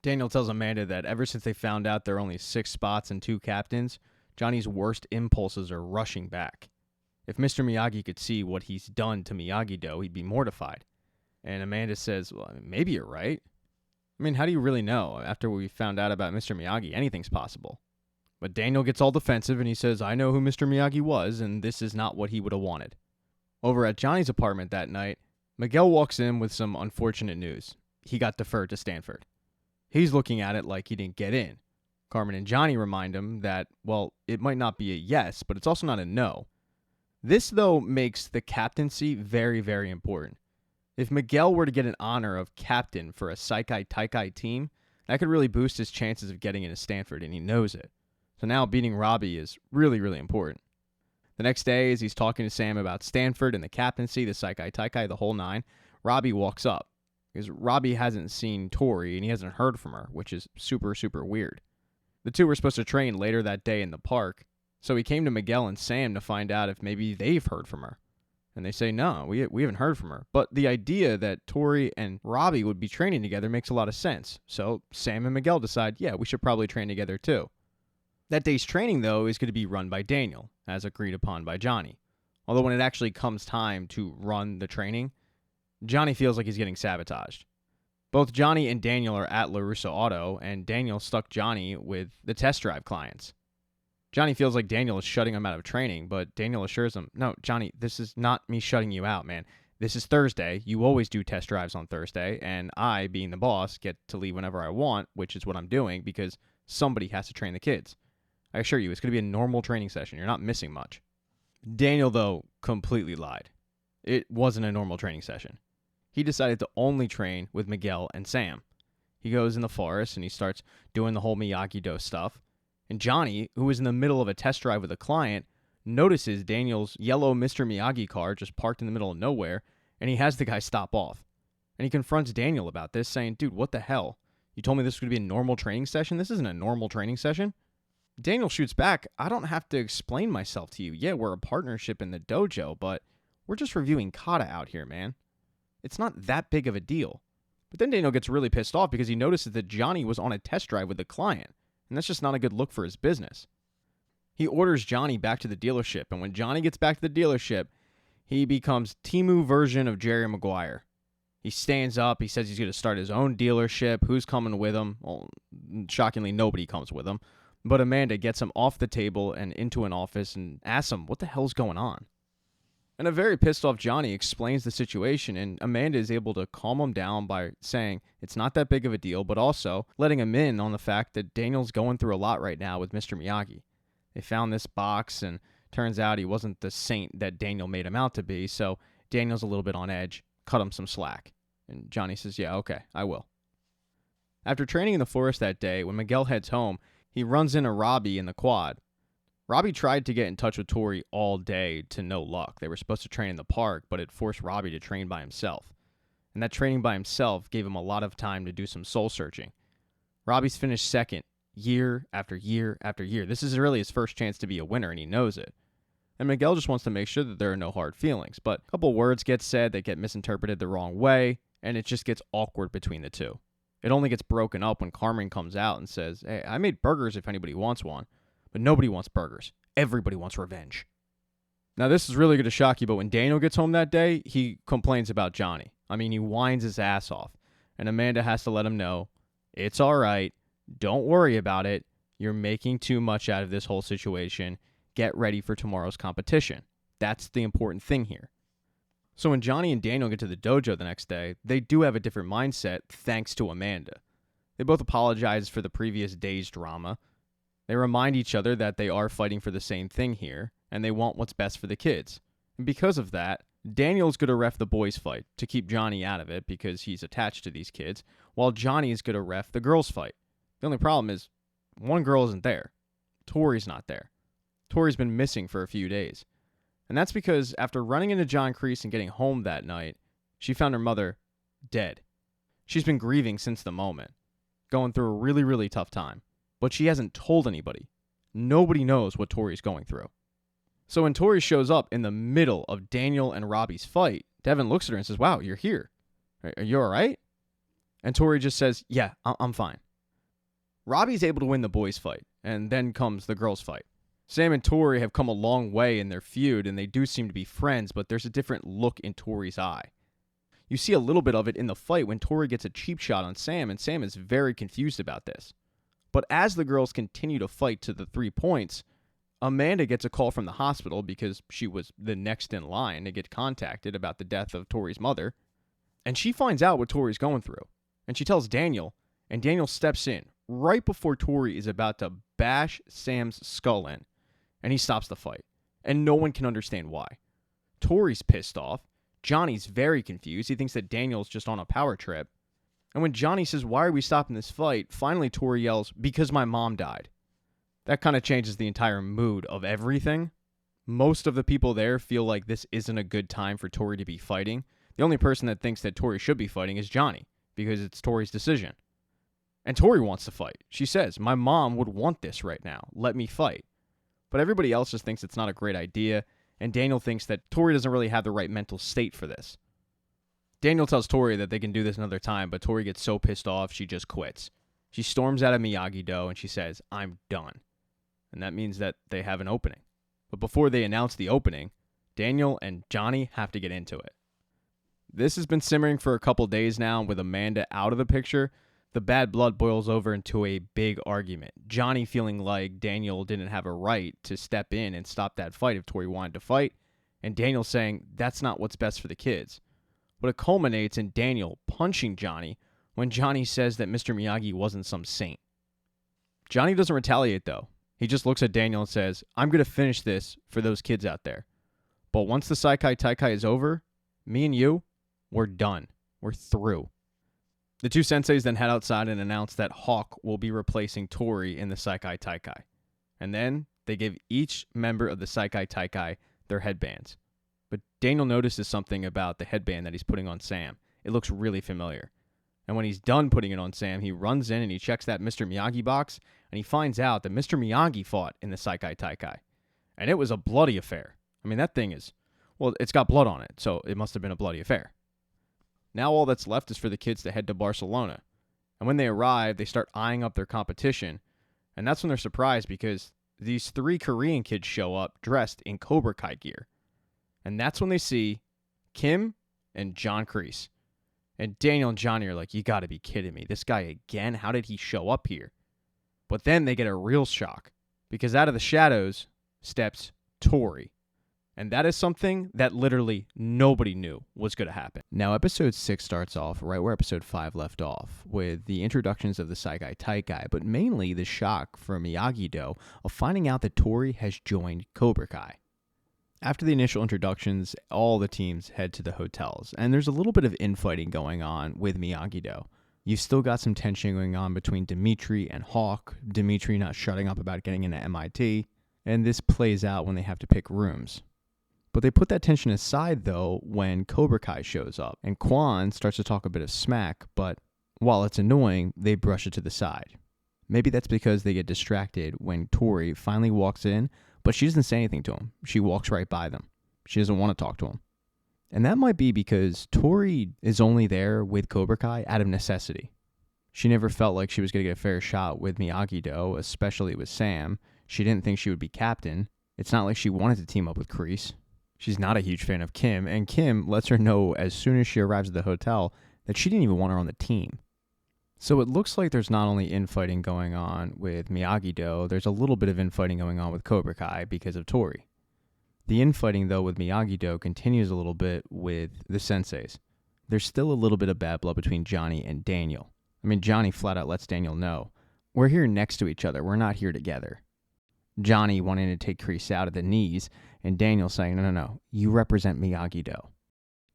Daniel tells Amanda that ever since they found out there are only 6 spots and 2 captains, Johnny's worst impulses are rushing back. If Mr. Miyagi could see what he's done to Miyagi-Do, he'd be mortified. And Amanda says, well, maybe you're right. I mean, how do you really know? After we found out about Mr. Miyagi, anything's possible. But Daniel gets all defensive and he says, I know who Mr. Miyagi was, and this is not what he would have wanted. Over at Johnny's apartment that night, Miguel walks in with some unfortunate news. He got deferred to Stanford. He's looking at it like he didn't get in. Carmen and Johnny remind him that, well, it might not be a yes, but it's also not a no. This, though, makes the captaincy very, very important. If Miguel were to get an honor of captain for a Saikai Taikai team, that could really boost his chances of getting into Stanford, and he knows it. So now beating Robbie is really, really important. The next day, as he's talking to Sam about Stanford and the captaincy, the Saikai Taikai, the whole 9, Robbie walks up. Because Robbie hasn't seen Tori and he hasn't heard from her, which is super, super weird. The two were supposed to train later that day in the park, so he came to Miguel and Sam to find out if maybe they've heard from her. And they say, no, we haven't heard from her. But the idea that Tori and Robbie would be training together makes a lot of sense. So Sam and Miguel decide, yeah, we should probably train together too. That day's training, though, is going to be run by Daniel, as agreed upon by Johnny. Although when it actually comes time to run the training, Johnny feels like he's getting sabotaged. Both Johnny and Daniel are at LaRusso Auto, and Daniel stuck Johnny with the test drive clients. Johnny feels like Daniel is shutting him out of training, but Daniel assures him, no, Johnny, this is not me shutting you out, man. This is Thursday. You always do test drives on Thursday, and I, being the boss, get to leave whenever I want, which is what I'm doing because somebody has to train the kids. I assure you, it's going to be a normal training session. You're not missing much. Daniel, though, completely lied. It wasn't a normal training session. He decided to only train with Miguel and Sam. He goes in the forest and he starts doing the whole Miyagi-Do stuff. And Johnny, who is in the middle of a test drive with a client, notices Daniel's yellow Mr. Miyagi car just parked in the middle of nowhere, and he has the guy stop off. And he confronts Daniel about this, saying, dude, what the hell? You told me this was going to be a normal training session? This isn't a normal training session. Daniel shoots back, I don't have to explain myself to you. Yeah, we're a partnership in the dojo, but we're just reviewing kata out here, man. It's not that big of a deal. But then Daniel gets really pissed off because he notices that Johnny was on a test drive with the client, and that's just not a good look for his business. He orders Johnny back to the dealership, and when Johnny gets back to the dealership, he becomes Timu version of Jerry Maguire. He stands up, he says he's going to start his own dealership. Who's coming with him? Well, shockingly, nobody comes with him. But Amanda gets him off the table and into an office and asks him, what the hell's going on? And a very pissed off Johnny explains the situation, and Amanda is able to calm him down by saying it's not that big of a deal, but also letting him in on the fact that Daniel's going through a lot right now with Mr. Miyagi. They found this box, and turns out he wasn't the saint that Daniel made him out to be, so Daniel's a little bit on edge. Cut him some slack. And Johnny says, yeah, okay, I will. After training in the forest that day, when Miguel heads home, he runs into Robbie in the quad. Robbie tried to get in touch with Tori all day to no luck. They were supposed to train in the park, but it forced Robbie to train by himself. And that training by himself gave him a lot of time to do some soul searching. Robbie's finished second year after year after year. This is really his first chance to be a winner, and he knows it. And Miguel just wants to make sure that there are no hard feelings. But a couple words get said that get misinterpreted the wrong way, and it just gets awkward between the two. It only gets broken up when Carmen comes out and says, hey, I made burgers if anybody wants one. But nobody wants burgers. Everybody wants revenge. Now, this is really going to shock you, but when Daniel gets home that day, he complains about Johnny. I mean, he whines his ass off. And Amanda has to let him know, it's all right. Don't worry about it. You're making too much out of this whole situation. Get ready for tomorrow's competition. That's the important thing here. So when Johnny and Daniel get to the dojo the next day, they do have a different mindset thanks to Amanda. They both apologize for the previous day's drama. They remind each other that they are fighting for the same thing here, and they want what's best for the kids. And because of that, Daniel's going to ref the boys' fight to keep Johnny out of it because he's attached to these kids, while Johnny is going to ref the girls' fight. The only problem is, one girl isn't there. Tori's not there. Tori's been missing for a few days. And that's because after running into John Kreese and getting home that night, she found her mother dead. She's been grieving since the moment, going through a really, really tough time. But she hasn't told anybody. Nobody knows what Tori's going through. So when Tori shows up in the middle of Daniel and Robbie's fight, Devin looks at her and says, wow, you're here. Are you all right? And Tori just says, yeah, I'm fine. Robbie's able to win the boys' fight, and then comes the girls' fight. Sam and Tori have come a long way in their feud, and they do seem to be friends, but there's a different look in Tori's eye. You see a little bit of it in the fight when Tori gets a cheap shot on Sam, and Sam is very confused about this. But as the girls continue to fight to the 3 points, Amanda gets a call from the hospital because she was the next in line to get contacted about the death of Tori's mother. And she finds out what Tori's going through. And she tells Daniel, and Daniel steps in right before Tori is about to bash Sam's skull in. And he stops the fight. And no one can understand why. Tori's pissed off. Johnny's very confused. He thinks that Daniel's just on a power trip. And when Johnny says, why are we stopping this fight? Finally, Tori yells, because my mom died. That kind of changes the entire mood of everything. Most of the people there feel like this isn't a good time for Tori to be fighting. The only person that thinks that Tori should be fighting is Johnny, because it's Tori's decision. And Tori wants to fight. She says, my mom would want this right now. Let me fight. But everybody else just thinks it's not a great idea, and Daniel thinks that Tori doesn't really have the right mental state for this. Daniel tells Tori that they can do this another time, but Tori gets so pissed off, she just quits. She storms out of Miyagi-Do, and she says, I'm done. And that means that they have an opening. But before they announce the opening, Daniel and Johnny have to get into it. This has been simmering for a couple days now, and with Amanda out of the picture, the bad blood boils over into a big argument. Johnny feeling like Daniel didn't have a right to step in and stop that fight if Tori wanted to fight, and Daniel saying that's not what's best for the kids. But it culminates in Daniel punching Johnny when Johnny says that Mr. Miyagi wasn't some saint. Johnny doesn't retaliate, though. He just looks at Daniel and says, I'm going to finish this for those kids out there. But once the Saikai Taikai is over, me and you, we're done. We're through. The two senseis then head outside and announce that Hawk will be replacing Tori in the Saikai Taikai. And then they give each member of the Saikai Taikai their headbands. But Daniel notices something about the headband that he's putting on Sam. It looks really familiar. And when he's done putting it on Sam, he runs in and he checks that Mr. Miyagi box, and he finds out that Mr. Miyagi fought in the Saikai Taikai. And it was a bloody affair. I mean, that thing is, well, it's got blood on it, so it must have been a bloody affair. Now all that's left is for the kids to head to Barcelona. And when they arrive, they start eyeing up their competition. And that's when they're surprised because these 3 Korean kids show up dressed in Cobra Kai gear. And that's when they see Kim and John Kreese. And Daniel and Johnny are like, you got to be kidding me. This guy again? How did he show up here? But then they get a real shock because out of the shadows steps Tori. And that is something that literally nobody knew was going to happen. Now, episode 6 starts off right where episode 5 left off, with the introductions of the Saikai Taikai, but mainly the shock for Miyagi-Do of finding out that Tori has joined Cobra Kai. After the initial introductions, all the teams head to the hotels, and there's a little bit of infighting going on with Miyagi-Do. You've still got some tension going on between Dimitri and Hawk, Dimitri not shutting up about getting into MIT, and this plays out when they have to pick rooms. But they put that tension aside, though, when Cobra Kai shows up, and Quan starts to talk a bit of smack, but while it's annoying, they brush it to the side. Maybe that's because they get distracted when Tori finally walks in, but she doesn't say anything to him. She walks right by them. She doesn't want to talk to him. And that might be because Tori is only there with Cobra Kai out of necessity. She never felt like she was going to get a fair shot with Miyagi-Do, especially with Sam. She didn't think she would be captain. It's not like she wanted to team up with Kreese. She's not a huge fan of Kim, and Kim lets her know as soon as she arrives at the hotel that she didn't even want her on the team. So it looks like there's not only infighting going on with Miyagi-Do, there's a little bit of infighting going on with Cobra Kai because of Tori. The infighting, though, with Miyagi-Do continues a little bit with the senseis. There's still a little bit of bad blood between Johnny and Daniel. I mean, Johnny flat out lets Daniel know, we're here next to each other, we're not here together. Johnny wanting to take Kreese out at the knees, and Daniel saying, no, you represent Miyagi-Do.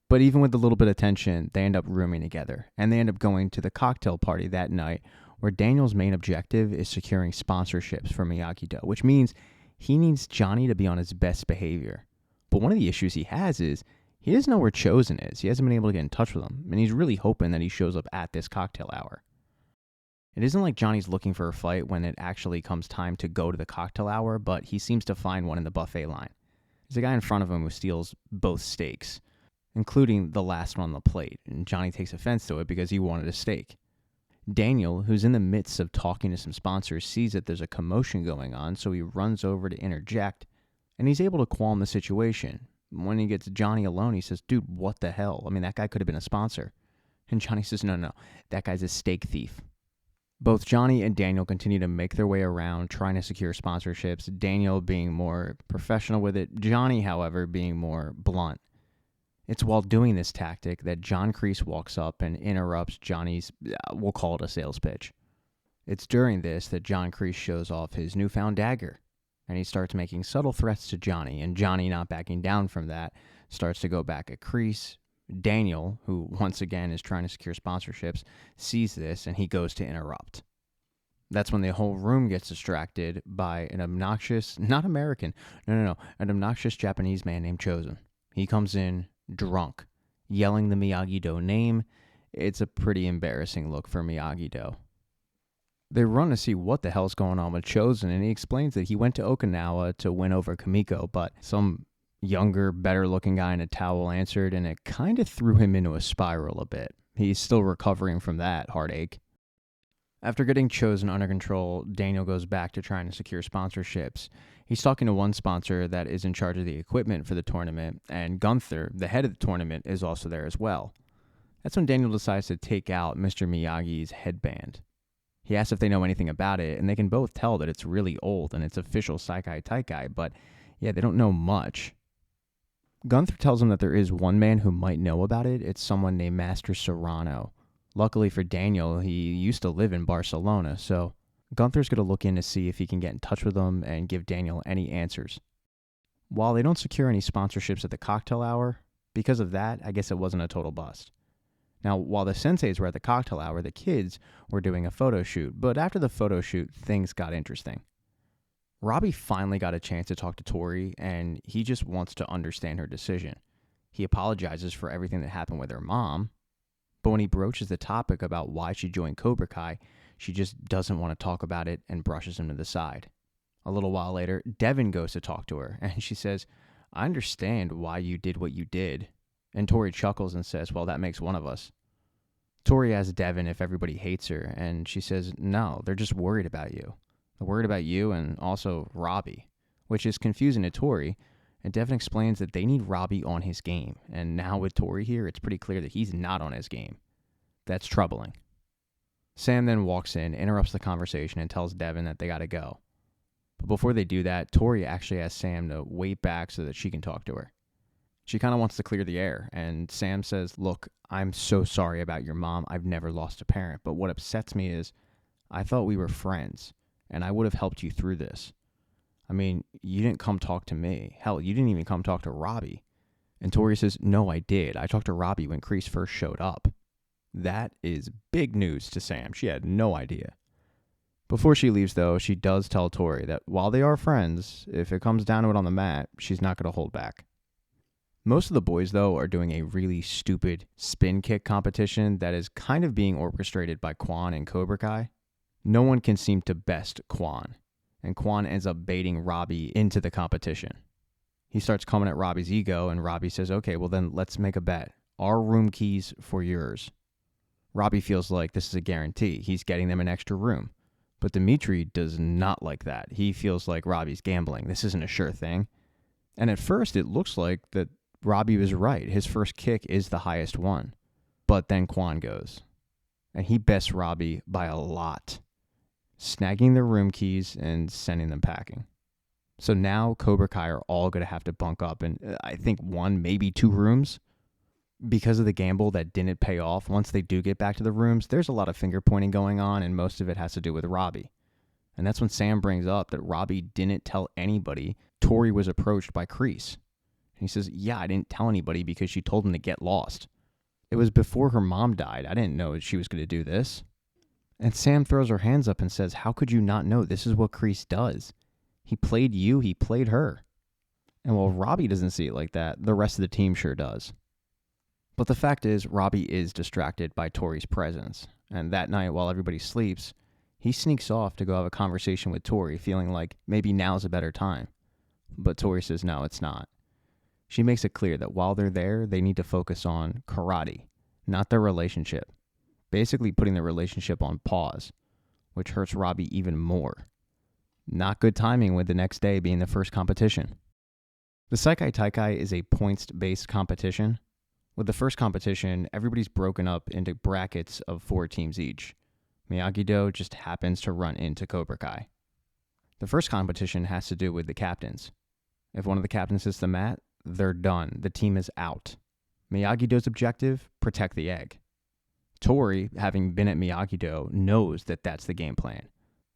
But even with a little bit of tension, they end up rooming together, and they end up going to the cocktail party that night, where Daniel's main objective is securing sponsorships for Miyagi-Do, which means he needs Johnny to be on his best behavior. But one of the issues he has is he doesn't know where Chosen is. He hasn't been able to get in touch with him, and he's really hoping that he shows up at this cocktail hour. It isn't like Johnny's looking for a fight when it actually comes time to go to the cocktail hour, but he seems to find one in the buffet line. There's a guy in front of him who steals both steaks, including the last one on the plate, and Johnny takes offense to it because he wanted a steak. Daniel, who's in the midst of talking to some sponsors, sees that there's a commotion going on, so he runs over to interject, and he's able to calm the situation. When he gets Johnny alone, he says, dude, what the hell? I mean, that guy could have been a sponsor. And Johnny says, no, that guy's a steak thief. Both Johnny and Daniel continue to make their way around trying to secure sponsorships, Daniel being more professional with it, Johnny, however, being more blunt. It's while doing this tactic that John Kreese walks up and interrupts Johnny's, we'll call it a sales pitch. It's during this that John Kreese shows off his newfound dagger, and he starts making subtle threats to Johnny, and Johnny, not backing down from that, starts to go back at Kreese. Daniel, who once again is trying to secure sponsorships, sees this and he goes to interrupt. That's when the whole room gets distracted by an obnoxious, not American, an obnoxious Japanese man named Chosen. He comes in drunk, yelling the Miyagi-Do name. It's a pretty embarrassing look for Miyagi-Do. They run to see what the hell's going on with Chosen, and he explains that he went to Okinawa to win over Kamiko, but some younger, better-looking guy in a towel answered, and it kind of threw him into a spiral a bit. He's still recovering from that heartache. After getting Chosen under control, Daniel goes back to trying to secure sponsorships. He's talking to one sponsor that is in charge of the equipment for the tournament, and Gunther, the head of the tournament, is also there as well. That's when Daniel decides to take out Mr. Miyagi's headband. He asks if they know anything about it, and they can both tell that it's really old and it's official Saikai Taikai, but yeah, they don't know much. Gunther tells him that there is one man who might know about it. It's someone named Master Serrano. Luckily for Daniel, he used to live in Barcelona, so Gunther's going to look in to see if he can get in touch with him and give Daniel any answers. While they don't secure any sponsorships at the cocktail hour, because of that, I guess it wasn't a total bust. Now, while the senseis were at the cocktail hour, the kids were doing a photo shoot, but after the photo shoot, things got interesting. Robbie finally got a chance to talk to Tori, and he just wants to understand her decision. He apologizes for everything that happened with her mom, but when he broaches the topic about why she joined Cobra Kai, She just doesn't want to talk about it and brushes him to the side. A little while later, Devin goes to talk to her, and she says, I understand why you did what you did. And Tori chuckles and says, well, that makes one of us. Tori asks Devin if everybody hates her, and she says, no, they're just worried about you. They're worried about you and also Robbie, which is confusing to Tori. And Devin explains that they need Robbie on his game. And now with Tori here, it's pretty clear that he's not on his game. That's troubling. Sam then walks in, interrupts the conversation, and tells Devin that they gotta go. But before they do that, Tori actually asks Sam to wait back so that she can talk to her. She kind of wants to clear the air, and Sam says, look, I'm so sorry about your mom. I've never lost a parent, but what upsets me is I thought we were friends, and I would have helped you through this. I mean, you didn't come talk to me. Hell, you didn't even come talk to Robbie. And Tori says, no, I did. I talked to Robbie when Kreese first showed up. That is big news to Sam. She had no idea. Before she leaves, though, she does tell Tori that while they are friends, if it comes down to it on the mat, she's not going to hold back. Most of the boys, though, are doing a really stupid spin kick competition that is kind of being orchestrated by Quan and Cobra Kai. No one can seem to best Quan, and Quan ends up baiting Robbie into the competition. He starts coming at Robbie's ego, and Robbie says, okay, well then let's make a bet. Our room keys for yours. Robbie feels like this is a guarantee. He's getting them an extra room. But Dimitri does not like that. He feels like Robbie's gambling. This isn't a sure thing. And at first, it looks like that Robbie was right. His first kick is the highest one. But then Quan goes. And he bests Robbie by a lot, snagging their room keys and sending them packing. So now Cobra Kai are all going to have to bunk up in, I think, 1, maybe 2 rooms. Because of the gamble that didn't pay off, once they do get back to the rooms, there's a lot of finger pointing going on, and most of it has to do with Robbie. And that's when Sam brings up that Robbie didn't tell anybody Tori was approached by Kreese. And he says, yeah, I didn't tell anybody because she told him to get lost. It was before her mom died. I didn't know she was going to do this. And Sam throws her hands up and says, how could you not know? This is what Kreese does. He played you, he played her. And while Robbie doesn't see it like that, the rest of the team sure does. But the fact is, Robbie is distracted by Tori's presence. And that night, while everybody sleeps, he sneaks off to go have a conversation with Tori, feeling like maybe now's a better time. But Tori says no, it's not. She makes it clear that while they're there, they need to focus on karate, not their relationship. Basically putting the relationship on pause, which hurts Robbie even more. Not good timing with the next day being the first competition. The Seikai Taikai is a points-based competition. With the first competition, everybody's broken up into brackets of 4 teams each. Miyagi-Do just happens to run into Cobra Kai. The first competition has to do with the captains. If one of the captains hits the mat, they're done. The team is out. Miyagi-Do's objective, protect the egg. Tori, having been at Miyagi-Do, knows that that's the game plan.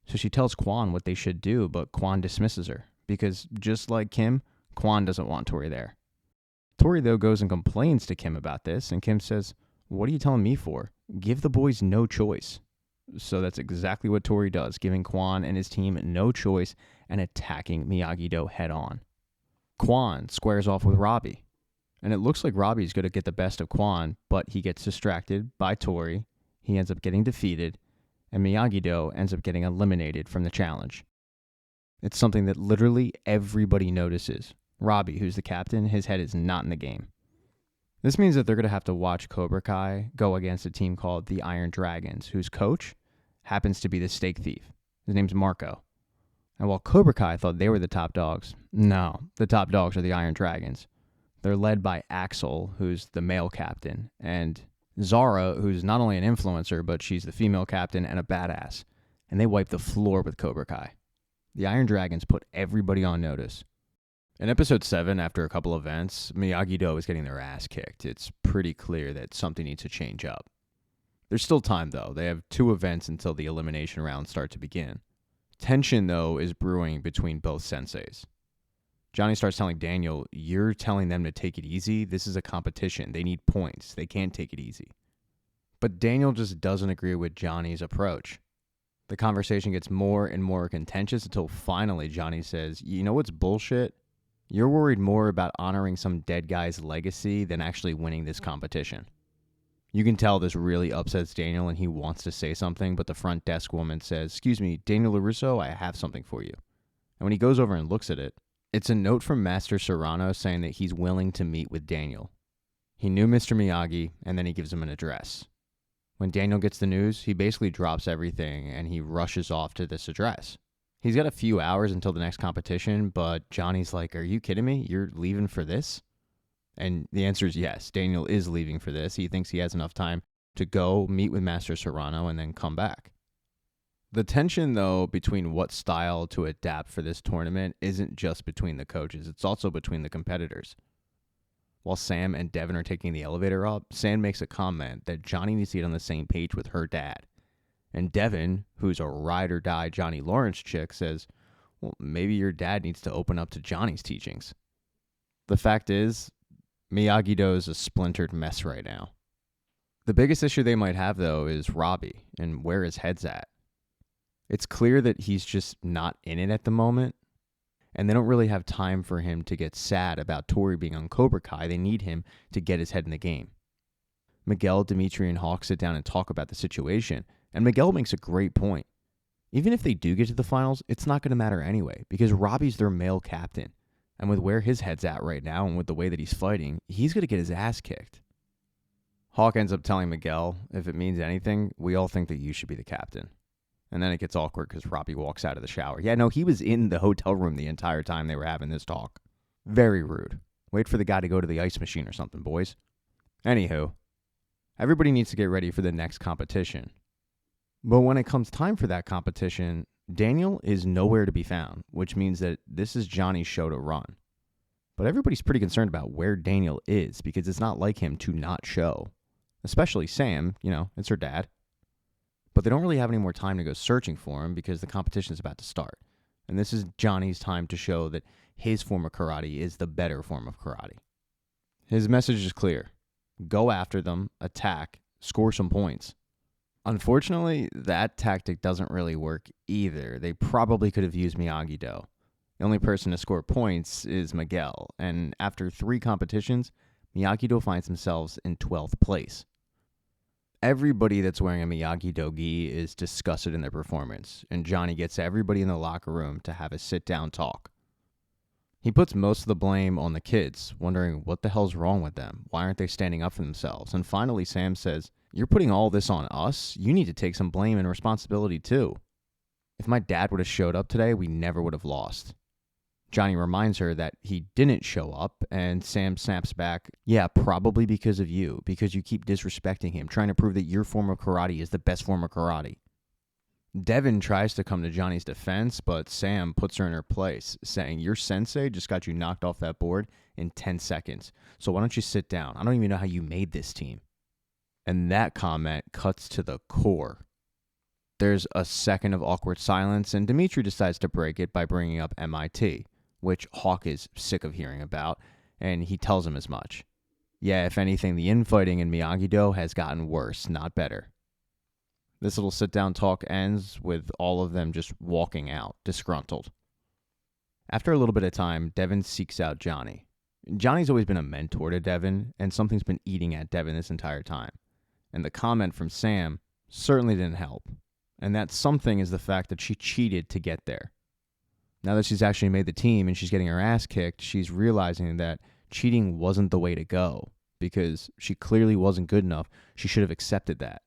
So she tells Quan what they should do, but Quan dismisses her, because just like Kim, Quan doesn't want Tori there. Tori, though, goes and complains to Kim about this, and Kim says, what are you telling me for? Give the boys no choice. So that's exactly what Tori does, giving Quan and his team no choice and attacking Miyagi-Do head on. Quan squares off with Robbie, and it looks like Robbie's going to get the best of Quan, but he gets distracted by Tori, he ends up getting defeated, and Miyagi-Do ends up getting eliminated from the challenge. It's something that literally everybody notices. Robbie, who's the captain, his head is not in the game. This means that they're going to have to watch Cobra Kai go against a team called the Iron Dragons, whose coach happens to be the steak thief. His name's Marco. And while Cobra Kai thought they were the top dogs, no, the top dogs are the Iron Dragons. They're led by Axel, who's the male captain, and Zara, who's not only an influencer, but she's the female captain and a badass. And they wipe the floor with Cobra Kai. The Iron Dragons put everybody on notice. In episode 7, after a couple events, Miyagi-Do is getting their ass kicked. It's pretty clear that something needs to change up. There's still time, though. They have 2 events until the elimination rounds start to begin. Tension, though, is brewing between both senseis. Johnny starts telling Daniel, you're telling them to take it easy? This is a competition. They need points. They can't take it easy. But Daniel just doesn't agree with Johnny's approach. The conversation gets more and more contentious until finally Johnny says, you know what's bullshit? You're worried more about honoring some dead guy's legacy than actually winning this competition. You can tell this really upsets Daniel and he wants to say something, but the front desk woman says, "Excuse me, Daniel LaRusso, I have something for you." And when he goes over and looks at it, it's a note from Master Serrano saying that he's willing to meet with Daniel. He knew Mr. Miyagi, and then he gives him an address. When Daniel gets the news, he basically drops everything and he rushes off to this address. He's got a few hours until the next competition, but Johnny's like, "Are you kidding me? You're leaving for this?" And the answer is yes. Daniel is leaving for this. He thinks he has enough time to go meet with Master Serrano and then come back. The tension, though, between what style to adapt for this tournament isn't just between the coaches. It's also between the competitors. While Sam and Devin are taking the elevator up, Sam makes a comment that Johnny needs to get on the same page with her dad. And Devin, who's a ride-or-die Johnny Lawrence chick, says, "Well, maybe your dad needs to open up to Johnny's teachings." The fact is, Miyagi-Do is a splintered mess right now. The biggest issue they might have, though, is Robbie and where his head's at. It's clear that he's just not in it at the moment, and they don't really have time for him to get sad about Tori being on Cobra Kai. They need him to get his head in the game. Miguel, Dimitri, and Hawk sit down and talk about the situation, and Miguel makes a great point. Even if they do get to the finals, it's not going to matter anyway, because Robbie's their male captain. And with where his head's at right now and with the way that he's fighting, he's going to get his ass kicked. Hawk ends up telling Miguel, "If it means anything, we all think that you should be the captain." And then it gets awkward because Robbie walks out of the shower. Yeah, no, he was in the hotel room the entire time they were having this talk. Very rude. Wait for the guy to go to the ice machine or something, boys. Anywho, everybody needs to get ready for the next competition. But when it comes time for that competition, Daniel is nowhere to be found, which means that this is Johnny's show to run. But everybody's pretty concerned about where Daniel is because it's not like him to not show. Especially Sam, it's her dad. But they don't really have any more time to go searching for him because the competition is about to start. And this is Johnny's time to show that his form of karate is the better form of karate. His message is clear. Go after them, attack, score some points. Unfortunately, that tactic doesn't really work either. They probably could have used Miyagi-Do. The only person to score points is Miguel, and after 3 competitions, Miyagi-Do finds themselves in 12th place. Everybody that's wearing a Miyagi-Do gi is disgusted in their performance, and Johnny gets everybody in the locker room to have a sit-down talk. He puts most of the blame on the kids, wondering what the hell's wrong with them. Why aren't they standing up for themselves? And finally, Sam says, "You're putting all this on us? You need to take some blame and responsibility too. If my dad would have showed up today, we never would have lost." Johnny reminds her that he didn't show up, and Sam snaps back, "Yeah, probably because of you, because you keep disrespecting him, trying to prove that your form of karate is the best form of karate." Devin tries to come to Johnny's defense, but Sam puts her in her place, saying, "Your sensei just got you knocked off that board in 10 seconds, so why don't you sit down? I don't even know how you made this team." And that comment cuts to the core. There's a second of awkward silence, and Dimitri decides to break it by bringing up MIT, which Hawk is sick of hearing about, and he tells him as much. Yeah, if anything, the infighting in Miyagi-Do has gotten worse, not better. This little sit-down talk ends with all of them just walking out, disgruntled. After a little bit of time, Devin seeks out Johnny. Johnny's always been a mentor to Devin, and something's been eating at Devin this entire time. And the comment from Sam certainly didn't help. And that something is the fact that she cheated to get there. Now that she's actually made the team and she's getting her ass kicked, she's realizing that cheating wasn't the way to go because she clearly wasn't good enough. She should have accepted that.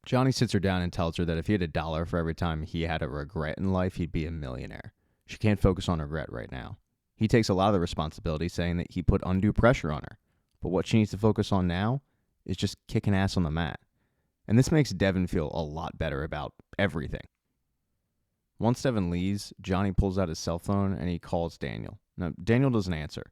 Johnny sits her down and tells her that if he had $1 for every time he had a regret in life, he'd be a millionaire. She can't focus on regret right now. He takes a lot of the responsibility, saying that he put undue pressure on her. But what she needs to focus on now is just kicking ass on the mat. And this makes Devin feel a lot better about everything. Once Devin leaves, Johnny pulls out his cell phone and he calls Daniel. Now, Daniel doesn't answer,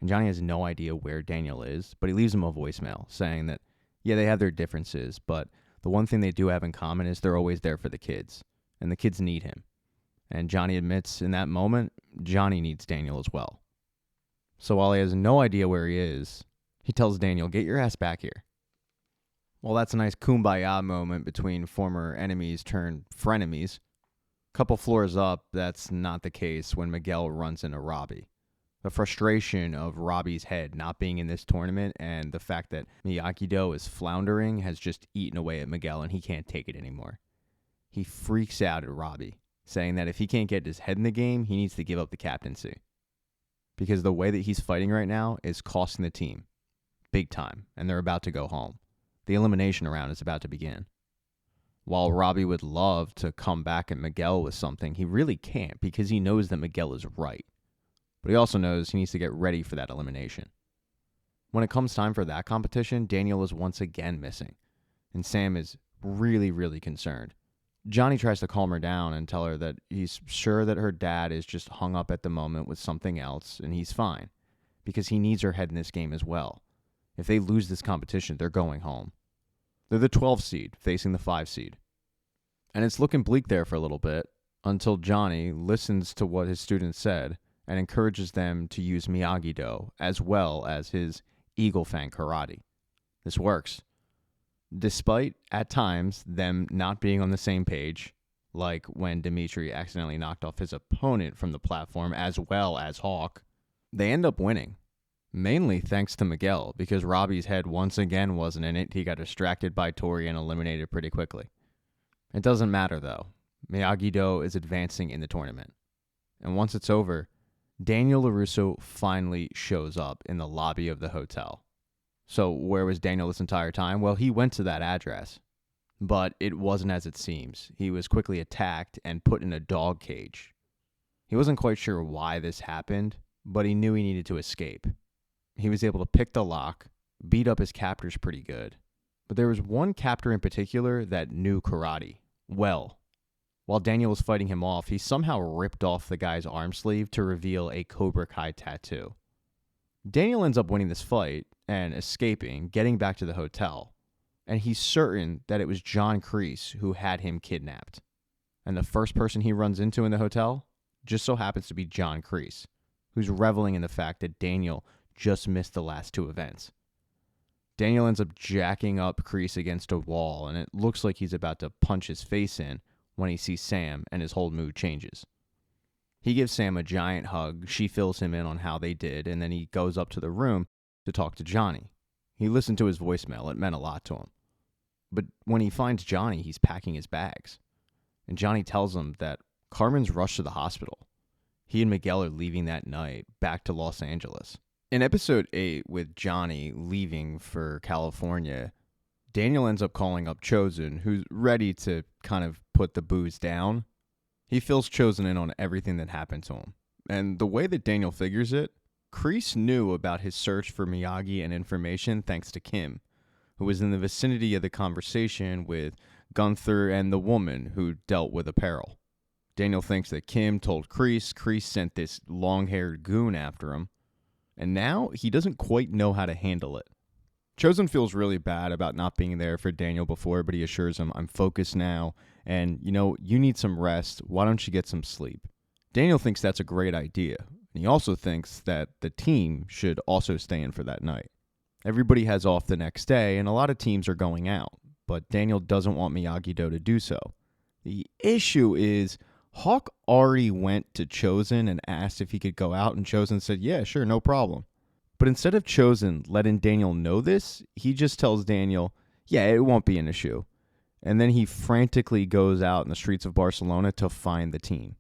and Johnny has no idea where Daniel is, but he leaves him a voicemail saying that, yeah, they have their differences, but the one thing they do have in common is they're always there for the kids, and the kids need him. And Johnny admits in that moment, Johnny needs Daniel as well. So while he has no idea where he is, he tells Daniel, "Get your ass back here." Well, that's a nice kumbaya moment between former enemies turned frenemies. Couple floors up, that's not the case when Miguel runs into Robbie. The frustration of Robbie's head not being in this tournament and the fact that Miyagi-Do is floundering has just eaten away at Miguel and he can't take it anymore. He freaks out at Robbie, saying that if he can't get his head in the game, he needs to give up the captaincy. Because the way that he's fighting right now is costing the team big time, and they're about to go home. The elimination round is about to begin. While Robbie would love to come back at Miguel with something, he really can't because he knows that Miguel is right. But he also knows he needs to get ready for that elimination. When it comes time for that competition, Daniel is once again missing, and Sam is really, really concerned. Johnny tries to calm her down and tell her that he's sure that her dad is just hung up at the moment with something else, and he's fine, because he needs her head in this game as well. If they lose this competition, they're going home. They're the 12 seed facing the 5 seed. And it's looking bleak there for a little bit until Johnny listens to what his students said and encourages them to use Miyagi-Do as well as his Eagle Fang Karate. This works. Despite, at times, them not being on the same page, like when Dimitri accidentally knocked off his opponent from the platform as well as Hawk, they end up winning. Mainly thanks to Miguel, because Robbie's head once again wasn't in it. He got distracted by Tori and eliminated pretty quickly. It doesn't matter, though. Miyagi-Do is advancing in the tournament. And once it's over, Daniel LaRusso finally shows up in the lobby of the hotel. So where was Daniel this entire time? Well, he went to that address. But it wasn't as it seems. He was quickly attacked and put in a dog cage. He wasn't quite sure why this happened, but he knew he needed to escape. He was able to pick the lock, beat up his captors pretty good. But there was one captor in particular that knew karate well. While Daniel was fighting him off, he somehow ripped off the guy's arm sleeve to reveal a Cobra Kai tattoo. Daniel ends up winning this fight and escaping, getting back to the hotel. And he's certain that it was John Kreese who had him kidnapped. And the first person he runs into in the hotel just so happens to be John Kreese, who's reveling in the fact that Daniel just missed the last 2 events. Daniel ends up jacking up Kreese against a wall, and it looks like he's about to punch his face in when he sees Sam, and his whole mood changes. He gives Sam a giant hug, she fills him in on how they did, and then he goes up to the room to talk to Johnny. He listened to his voicemail, it meant a lot to him. But when he finds Johnny, he's packing his bags. And Johnny tells him that Carmen's rushed to the hospital. He and Miguel are leaving that night, back to Los Angeles. In episode 8, with Johnny leaving for California, Daniel ends up calling up Chosen, who's ready to kind of put the booze down. He fills Chosen in on everything that happened to him. And the way that Daniel figures it, Kreese knew about his search for Miyagi and information thanks to Kim, who was in the vicinity of the conversation with Gunther and the woman who dealt with apparel. Daniel thinks that Kim told Kreese. Kreese sent this long-haired goon after him. And now he doesn't quite know how to handle it. Chosen feels really bad about not being there for Daniel before, but he assures him, I'm focused now, and, you need some rest. Why don't you get some sleep? Daniel thinks that's a great idea. And he also thinks that the team should also stay in for that night. Everybody has off the next day, and a lot of teams are going out, but Daniel doesn't want Miyagi-Do to do so. The issue is Hawk already went to Chosen and asked if he could go out, and Chosen said, yeah, sure, no problem. But instead of Chosen letting Daniel know this, he just tells Daniel, yeah, it won't be an issue. And then he frantically goes out in the streets of Barcelona to find the team.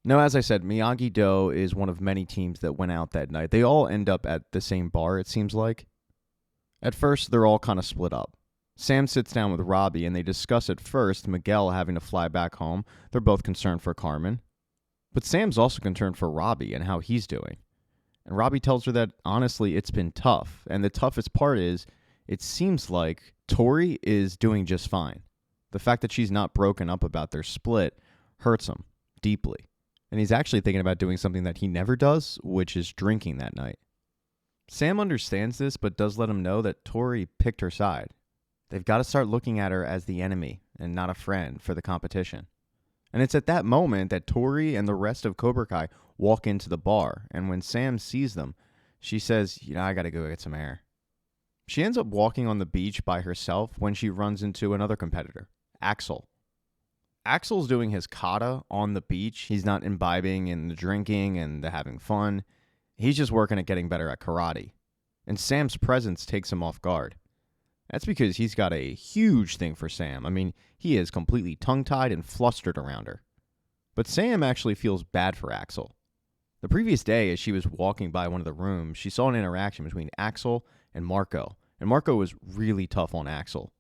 Now, as I said, Miyagi-Do is one of many teams that went out that night. They all end up at the same bar, it seems like. At first, they're all kind of split up. Sam sits down with Robbie, and they discuss at first Miguel having to fly back home. They're both concerned for Carmen. But Sam's also concerned for Robbie and how he's doing. And Robbie tells her that, honestly, it's been tough. And the toughest part is, it seems like Tori is doing just fine. The fact that she's not broken up about their split hurts him deeply. And he's actually thinking about doing something that he never does, which is drinking that night. Sam understands this, but does let him know that Tori picked her side. They've got to start looking at her as the enemy and not a friend for the competition. And it's at that moment that Tori and the rest of Cobra Kai walk into the bar. And when Sam sees them, she says, I got to go get some air. She ends up walking on the beach by herself when she runs into another competitor, Axel. Axel's doing his kata on the beach. He's not imbibing in the drinking and the having fun. He's just working at getting better at karate. And Sam's presence takes him off guard. That's because he's got a huge thing for Sam. I mean, he is completely tongue-tied and flustered around her. But Sam actually feels bad for Axel. The previous day, as she was walking by one of the rooms, she saw an interaction between Axel and Marco was really tough on Axel.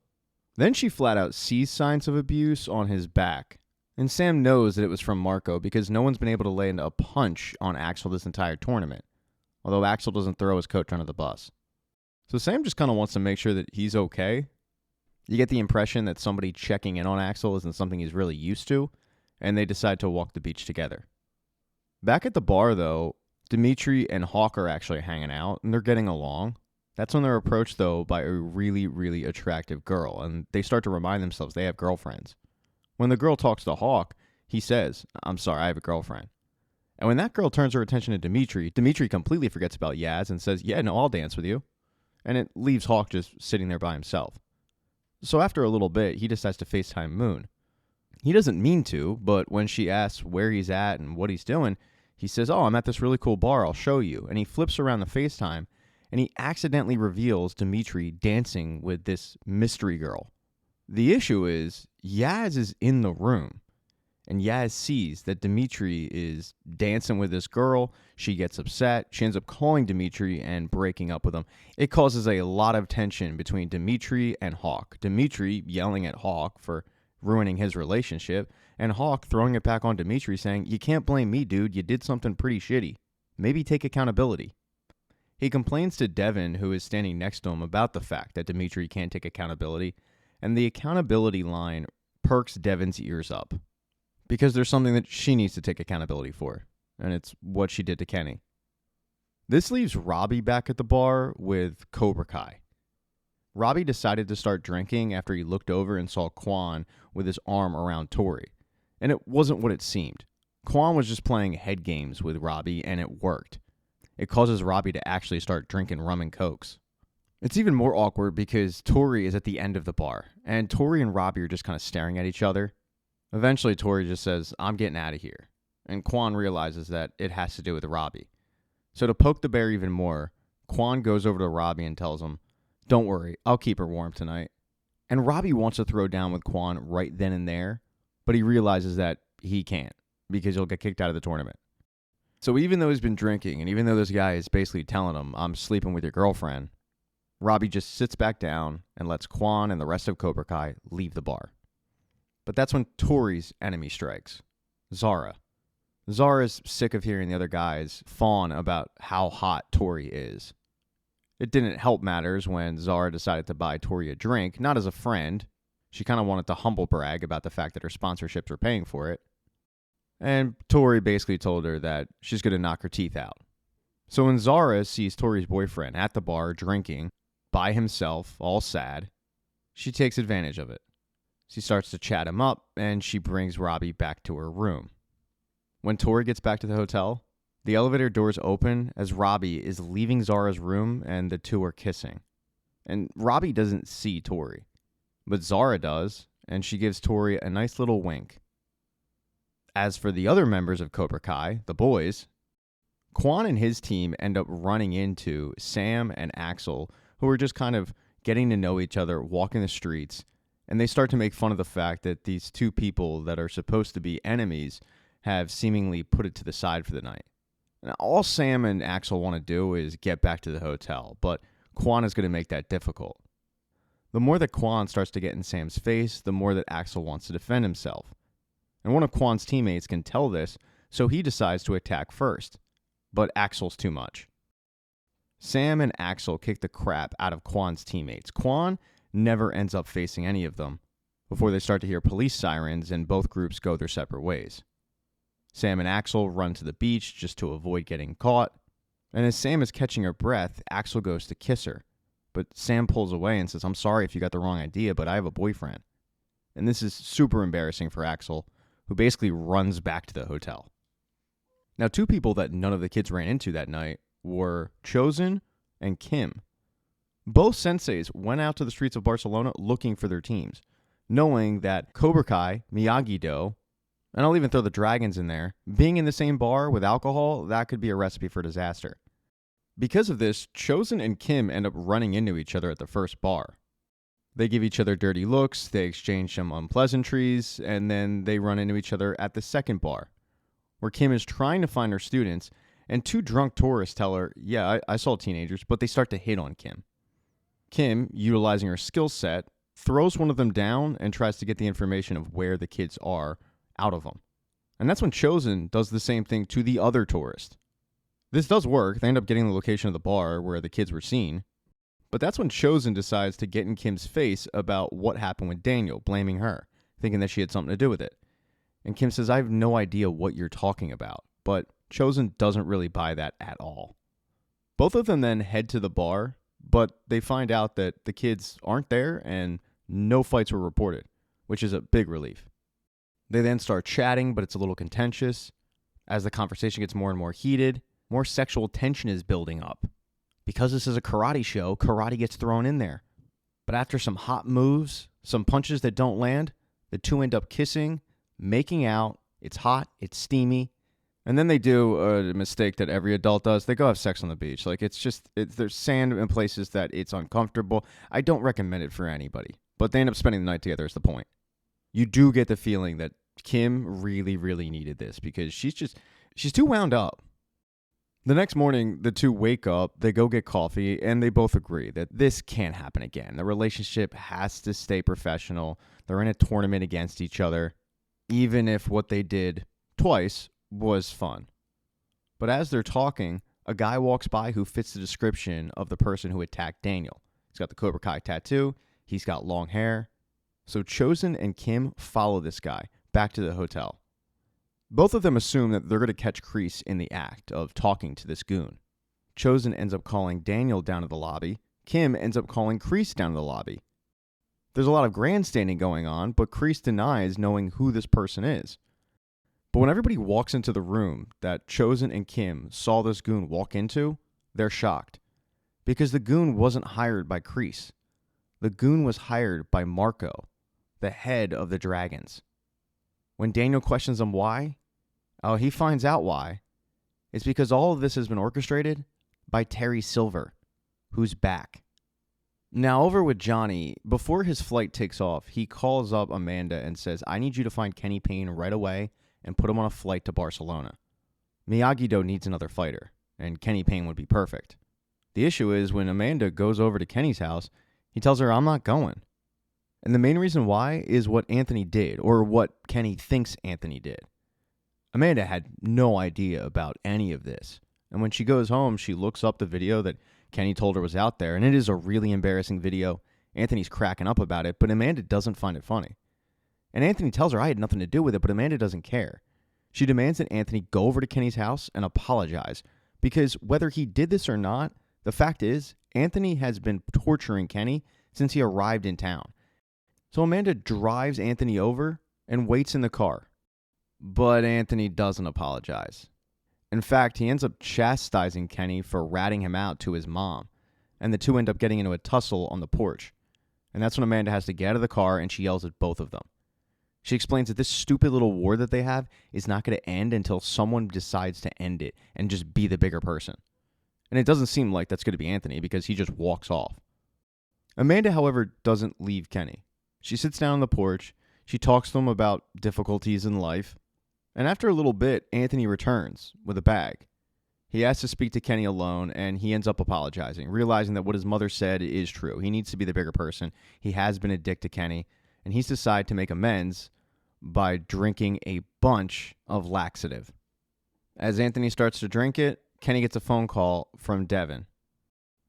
Then she flat out sees signs of abuse on his back. And Sam knows that it was from Marco because no one's been able to land a punch on Axel this entire tournament, although Axel doesn't throw his coach under the bus. So Sam just kind of wants to make sure that he's okay. You get the impression that somebody checking in on Axel isn't something he's really used to, and they decide to walk the beach together. Back at the bar, though, Dimitri and Hawk are actually hanging out, and they're getting along. That's when they're approached, though, by a really, really attractive girl, and they start to remind themselves they have girlfriends. When the girl talks to Hawk, he says, "I'm sorry, I have a girlfriend." And when that girl turns her attention to Dimitri, Dimitri completely forgets about Yaz and says, "Yeah, no, I'll dance with you." And it leaves Hawk just sitting there by himself. So after a little bit, he decides to FaceTime Moon. He doesn't mean to, but when she asks where he's at and what he's doing, he says, "Oh, I'm at this really cool bar, I'll show you." And he flips around the FaceTime, and he accidentally reveals Dimitri dancing with this mystery girl. The issue is, Yaz is in the room, and Yaz sees that Dimitri is dancing with this girl. She gets upset. She ends up calling Dimitri and breaking up with him. It causes a lot of tension between Dimitri and Hawk. Dimitri yelling at Hawk for ruining his relationship, and Hawk throwing it back on Dimitri saying, "You can't blame me, dude. You did something pretty shitty. Maybe take accountability." He complains to Devin, who is standing next to him, about the fact that Dimitri can't take accountability, and the accountability line perks Devin's ears up. Because there's something that she needs to take accountability for, and it's what she did to Kenny. This leaves Robbie back at the bar with Cobra Kai. Robbie decided to start drinking after he looked over and saw Quan with his arm around Tori. And it wasn't what it seemed. Quan was just playing head games with Robbie, and it worked. It causes Robbie to actually start drinking rum and cokes. It's even more awkward because Tori is at the end of the bar, and Tori and Robbie are just kind of staring at each other. Eventually, Tori just says, "I'm getting out of here." And Quan realizes that it has to do with Robbie. So to poke the bear even more, Quan goes over to Robbie and tells him, "Don't worry, I'll keep her warm tonight." And Robbie wants to throw down with Quan right then and there, but he realizes that he can't because he'll get kicked out of the tournament. So even though he's been drinking, and even though this guy is basically telling him, "I'm sleeping with your girlfriend," Robbie just sits back down and lets Quan and the rest of Cobra Kai leave the bar. But that's when Tori's enemy strikes, Zara. Zara's sick of hearing the other guys fawn about how hot Tori is. It didn't help matters when Zara decided to buy Tori a drink, not as a friend. She kind of wanted to humble brag about the fact that her sponsorships were paying for it. And Tori basically told her that she's going to knock her teeth out. So when Zara sees Tori's boyfriend at the bar drinking by himself, all sad, she takes advantage of it. She starts to chat him up, and she brings Robbie back to her room. When Tori gets back to the hotel, the elevator doors open as Robbie is leaving Zara's room, and the two are kissing. And Robbie doesn't see Tori, but Zara does, and she gives Tori a nice little wink. As for the other members of Cobra Kai, the boys, Quan and his team end up running into Sam and Axel, who are just kind of getting to know each other, walking the streets, and they start to make fun of the fact that these two people that are supposed to be enemies have seemingly put it to the side for the night. Now, all Sam and Axel want to do is get back to the hotel, but Quan is going to make that difficult. The more that Quan starts to get in Sam's face, the more that Axel wants to defend himself. And one of Quan's teammates can tell this, so he decides to attack first. But Axel's too much. Sam and Axel kick the crap out of Quan's teammates. Quan never ends up facing any of them before they start to hear police sirens and both groups go their separate ways. Sam and Axel run to the beach just to avoid getting caught. And as Sam is catching her breath, Axel goes to kiss her. But Sam pulls away and says, "I'm sorry if you got the wrong idea, but I have a boyfriend." And this is super embarrassing for Axel, who basically runs back to the hotel. Now, two people that none of the kids ran into that night were Chosen and Kim. Both senseis went out to the streets of Barcelona looking for their teams, knowing that Cobra Kai, Miyagi-Do, and I'll even throw the Dragons in there, being in the same bar with alcohol, that could be a recipe for disaster. Because of this, Chosen and Kim end up running into each other at the first bar. They give each other dirty looks, they exchange some unpleasantries, and then they run into each other at the second bar, where Kim is trying to find her students, and two drunk tourists tell her, yeah, I saw teenagers, but they start to hit on Kim. Kim, utilizing her skill set, throws one of them down and tries to get the information of where the kids are out of them. And that's when Chosen does the same thing to the other tourist. This does work. They end up getting the location of the bar where the kids were seen. But that's when Chosen decides to get in Kim's face about what happened with Daniel, blaming her, thinking that she had something to do with it. And Kim says, I have no idea what you're talking about. But Chosen doesn't really buy that at all. Both of them then head to the bar, but they find out that the kids aren't there and no fights were reported, which is a big relief. They then start chatting, but it's a little contentious. As the conversation gets more and more heated, more sexual tension is building up. Because this is a karate show, karate gets thrown in there. But after some hot moves, some punches that don't land, the two end up kissing, making out. It's hot, it's steamy. And then they do a mistake that every adult does. They go have sex on the beach. Like, there's sand in places that it's uncomfortable. I don't recommend it for anybody. But they end up spending the night together is the point. You do get the feeling that Kim really, really needed this because she's too wound up. The next morning, the two wake up, they go get coffee, and they both agree that this can't happen again. The relationship has to stay professional. They're in a tournament against each other, even if what they did twice was fun. But as they're talking, a guy walks by who fits the description of the person who attacked Daniel. He's got the Cobra Kai tattoo. He's got long hair. So Chosen and Kim follow this guy back to the hotel. Both of them assume that they're going to catch Kreese in the act of talking to this goon. Chosen ends up calling Daniel down to the lobby. Kim ends up calling Kreese down to the lobby. There's a lot of grandstanding going on, but Kreese denies knowing who this person is. But when everybody walks into the room that Chosen and Kim saw this goon walk into, they're shocked. Because the goon wasn't hired by Kreese. The goon was hired by Marco, the head of the Dragons. When Daniel questions him why, he finds out why. It's because all of this has been orchestrated by Terry Silver, who's back. Now, over with Johnny, before his flight takes off, he calls up Amanda and says, I need you to find Kenny Payne right away and put him on a flight to Barcelona. Miyagi-Do needs another fighter, and Kenny Payne would be perfect. The issue is when Amanda goes over to Kenny's house, he tells her, I'm not going. And the main reason why is what Anthony did, or what Kenny thinks Anthony did. Amanda had no idea about any of this. And when she goes home, she looks up the video that Kenny told her was out there, and it is a really embarrassing video. Anthony's cracking up about it, but Amanda doesn't find it funny. And Anthony tells her, I had nothing to do with it, but Amanda doesn't care. She demands that Anthony go over to Kenny's house and apologize, because whether he did this or not, the fact is, Anthony has been torturing Kenny since he arrived in town. So Amanda drives Anthony over and waits in the car. But Anthony doesn't apologize. In fact, he ends up chastising Kenny for ratting him out to his mom. And the two end up getting into a tussle on the porch. And that's when Amanda has to get out of the car and she yells at both of them. She explains that this stupid little war that they have is not going to end until someone decides to end it and just be the bigger person. And it doesn't seem like that's going to be Anthony because he just walks off. Amanda, however, doesn't leave Kenny. She sits down on the porch, she talks to him about difficulties in life, and after a little bit, Anthony returns with a bag. He asks to speak to Kenny alone, and he ends up apologizing, realizing that what his mother said is true. He needs to be the bigger person. He has been a dick to Kenny, and he's decided to make amends by drinking a bunch of laxative. As Anthony starts to drink it, Kenny gets a phone call from Devin.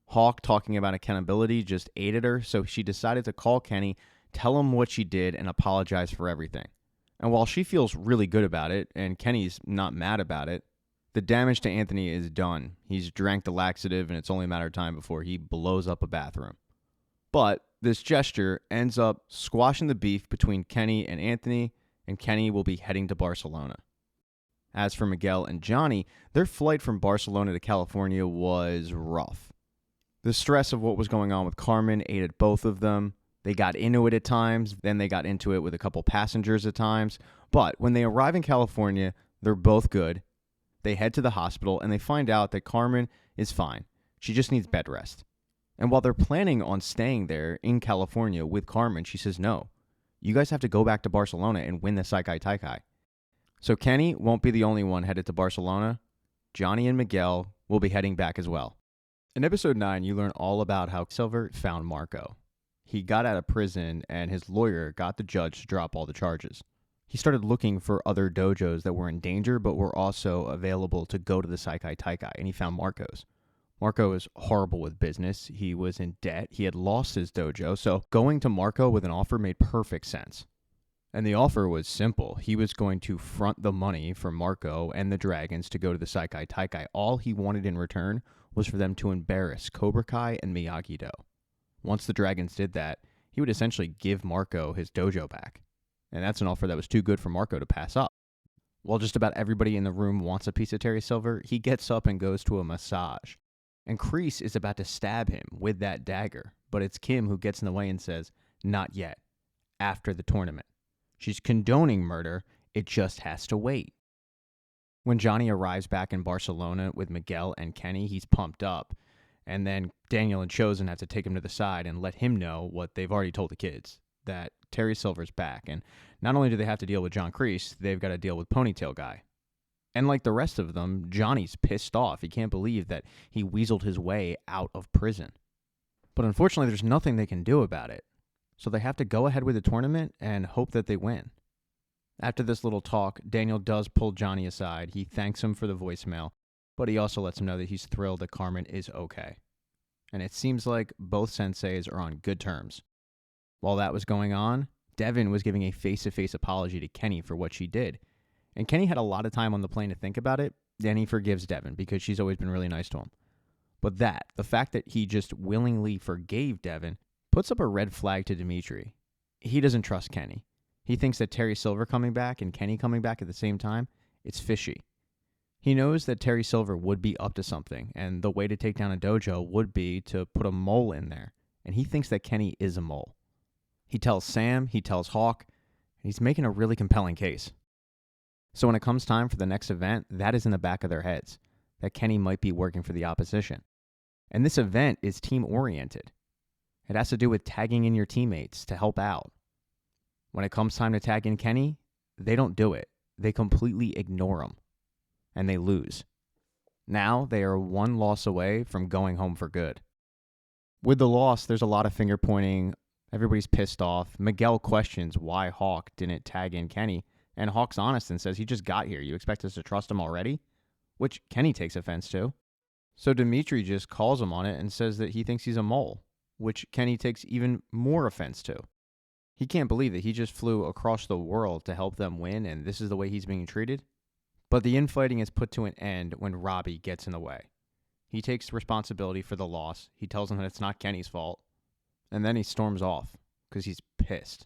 Hawk, talking about accountability, just aided her, so she decided to call Kenny, tell him what she did, and apologize for everything. And while she feels really good about it, and Kenny's not mad about it, the damage to Anthony is done. He's drank the laxative, and it's only a matter of time before he blows up a bathroom. But this gesture ends up squashing the beef between Kenny and Kenny will be heading to Barcelona. As for Miguel and Johnny, their flight from Barcelona to California was rough. The stress of what was going on with Carmen aided both of them. They got into it at times, then they got into it with a couple passengers at times. But when they arrive in California, they're both good. They head to the hospital and they find out that Carmen is fine. She just needs bed rest. And while they're planning on staying there in California with Carmen, she says, no, you guys have to go back to Barcelona and win the Saikai Taikai. So Kenny won't be the only one headed to Barcelona. Johnny and Miguel will be heading back as well. In episode 9, you learn all about how Silver found Marco. He got out of prison and his lawyer got the judge to drop all the charges. He started looking for other dojos that were in danger but were also available to go to the Saikai Taikai, and he found Marco's. Marco is horrible with business. He was in debt. He had lost his dojo, so going to Marco with an offer made perfect sense. And the offer was simple. He was going to front the money for Marco and the Dragons to go to the Saikai Taikai. All he wanted in return was for them to embarrass Cobra Kai and Miyagi-Do. Once the Dragons did that, he would essentially give Marco his dojo back. And that's an offer that was too good for Marco to pass up. While just about everybody in the room wants a piece of Terry Silver, he gets up and goes to a massage. And Kreese is about to stab him with that dagger, but it's Kim who gets in the way and says, not yet, after the tournament. She's condoning murder, it just has to wait. When Johnny arrives back in Barcelona with Miguel and Kenny, he's pumped up. And then Daniel and Chosen have to take him to the side and let him know what they've already told the kids, that Terry Silver's back. And not only do they have to deal with John Kreese, they've got to deal with Ponytail Guy. And like the rest of them, Johnny's pissed off. He can't believe that he weaseled his way out of prison. But unfortunately, there's nothing they can do about it. So they have to go ahead with the tournament and hope that they win. After this little talk, Daniel does pull Johnny aside. He thanks him for the voicemail, but he also lets him know that he's thrilled that Carmen is okay. And it seems like both senseis are on good terms. While that was going on, Devin was giving a face-to-face apology to Kenny for what she did. And Kenny had a lot of time on the plane to think about it, and he forgives Devin because she's always been really nice to him. But the fact that he just willingly forgave Devin, puts up a red flag to Dimitri. He doesn't trust Kenny. He thinks that Terry Silver coming back and Kenny coming back at the same time, it's fishy. He knows that Terry Silver would be up to something, and the way to take down a dojo would be to put a mole in there. And he thinks that Kenny is a mole. He tells Sam, he tells Hawk, and he's making a really compelling case. So when it comes time for the next event, that is in the back of their heads, that Kenny might be working for the opposition. And this event is team-oriented. It has to do with tagging in your teammates to help out. When it comes time to tag in Kenny, they don't do it. They completely ignore him. And they lose. Now they are one loss away from going home for good. With the loss, there's a lot of finger pointing. Everybody's pissed off. Miguel questions why Hawk didn't tag in Kenny. And Hawk's honest and says, he just got here. You expect us to trust him already? Which Kenny takes offense to. So Dimitri just calls him on it and says that he thinks he's a mole, which Kenny takes even more offense to. He can't believe that he just flew across the world to help them win, and this is the way he's being treated. But the infighting is put to an end when Robbie gets in the way. He takes responsibility for the loss. He tells him that it's not Kenny's fault. And then he storms off because he's pissed.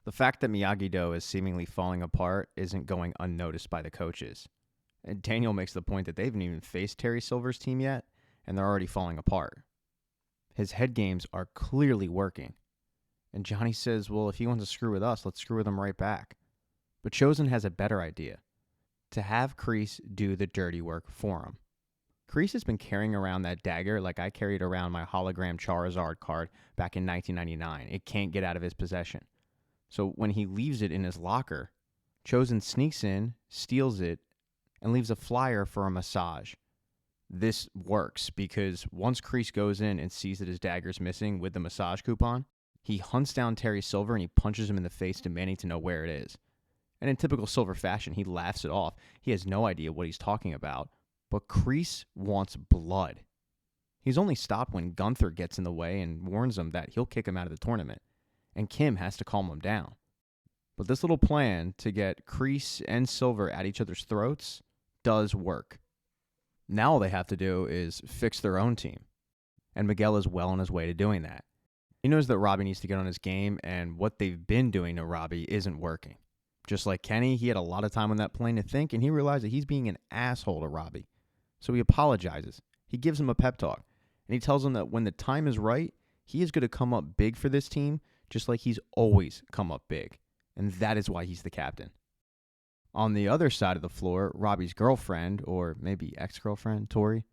The fact that Miyagi-Do is seemingly falling apart isn't going unnoticed by the coaches. And Daniel makes the point that they haven't even faced Terry Silver's team yet, and they're already falling apart. His head games are clearly working. And Johnny says, well, if he wants to screw with us, let's screw with him right back. But Chosen has a better idea. To have Kreese do the dirty work for him. Kreese has been carrying around that dagger like I carried around my hologram Charizard card back in 1999. It can't get out of his possession. So when he leaves it in his locker, Chosen sneaks in, steals it, and leaves a flyer for a massage. This works because once Kreese goes in and sees that his dagger's missing with the massage coupon, he hunts down Terry Silver and he punches him in the face, demanding to know where it is. And in typical Silver fashion, he laughs it off. He has no idea what he's talking about. But Kreese wants blood. He's only stopped when Gunther gets in the way and warns him that he'll kick him out of the tournament. And Kim has to calm him down. But this little plan to get Kreese and Silver at each other's throats does work. Now all they have to do is fix their own team. And Miguel is well on his way to doing that. He knows that Robbie needs to get on his game, and what they've been doing to Robbie isn't working. Just like Kenny, he had a lot of time on that plane to think, and he realized that he's being an asshole to Robbie. So he apologizes. He gives him a pep talk, and he tells him that when the time is right, he is going to come up big for this team, just like he's always come up big. And that is why he's the captain. On the other side of the floor, Robbie's girlfriend, or maybe ex-girlfriend, Tori,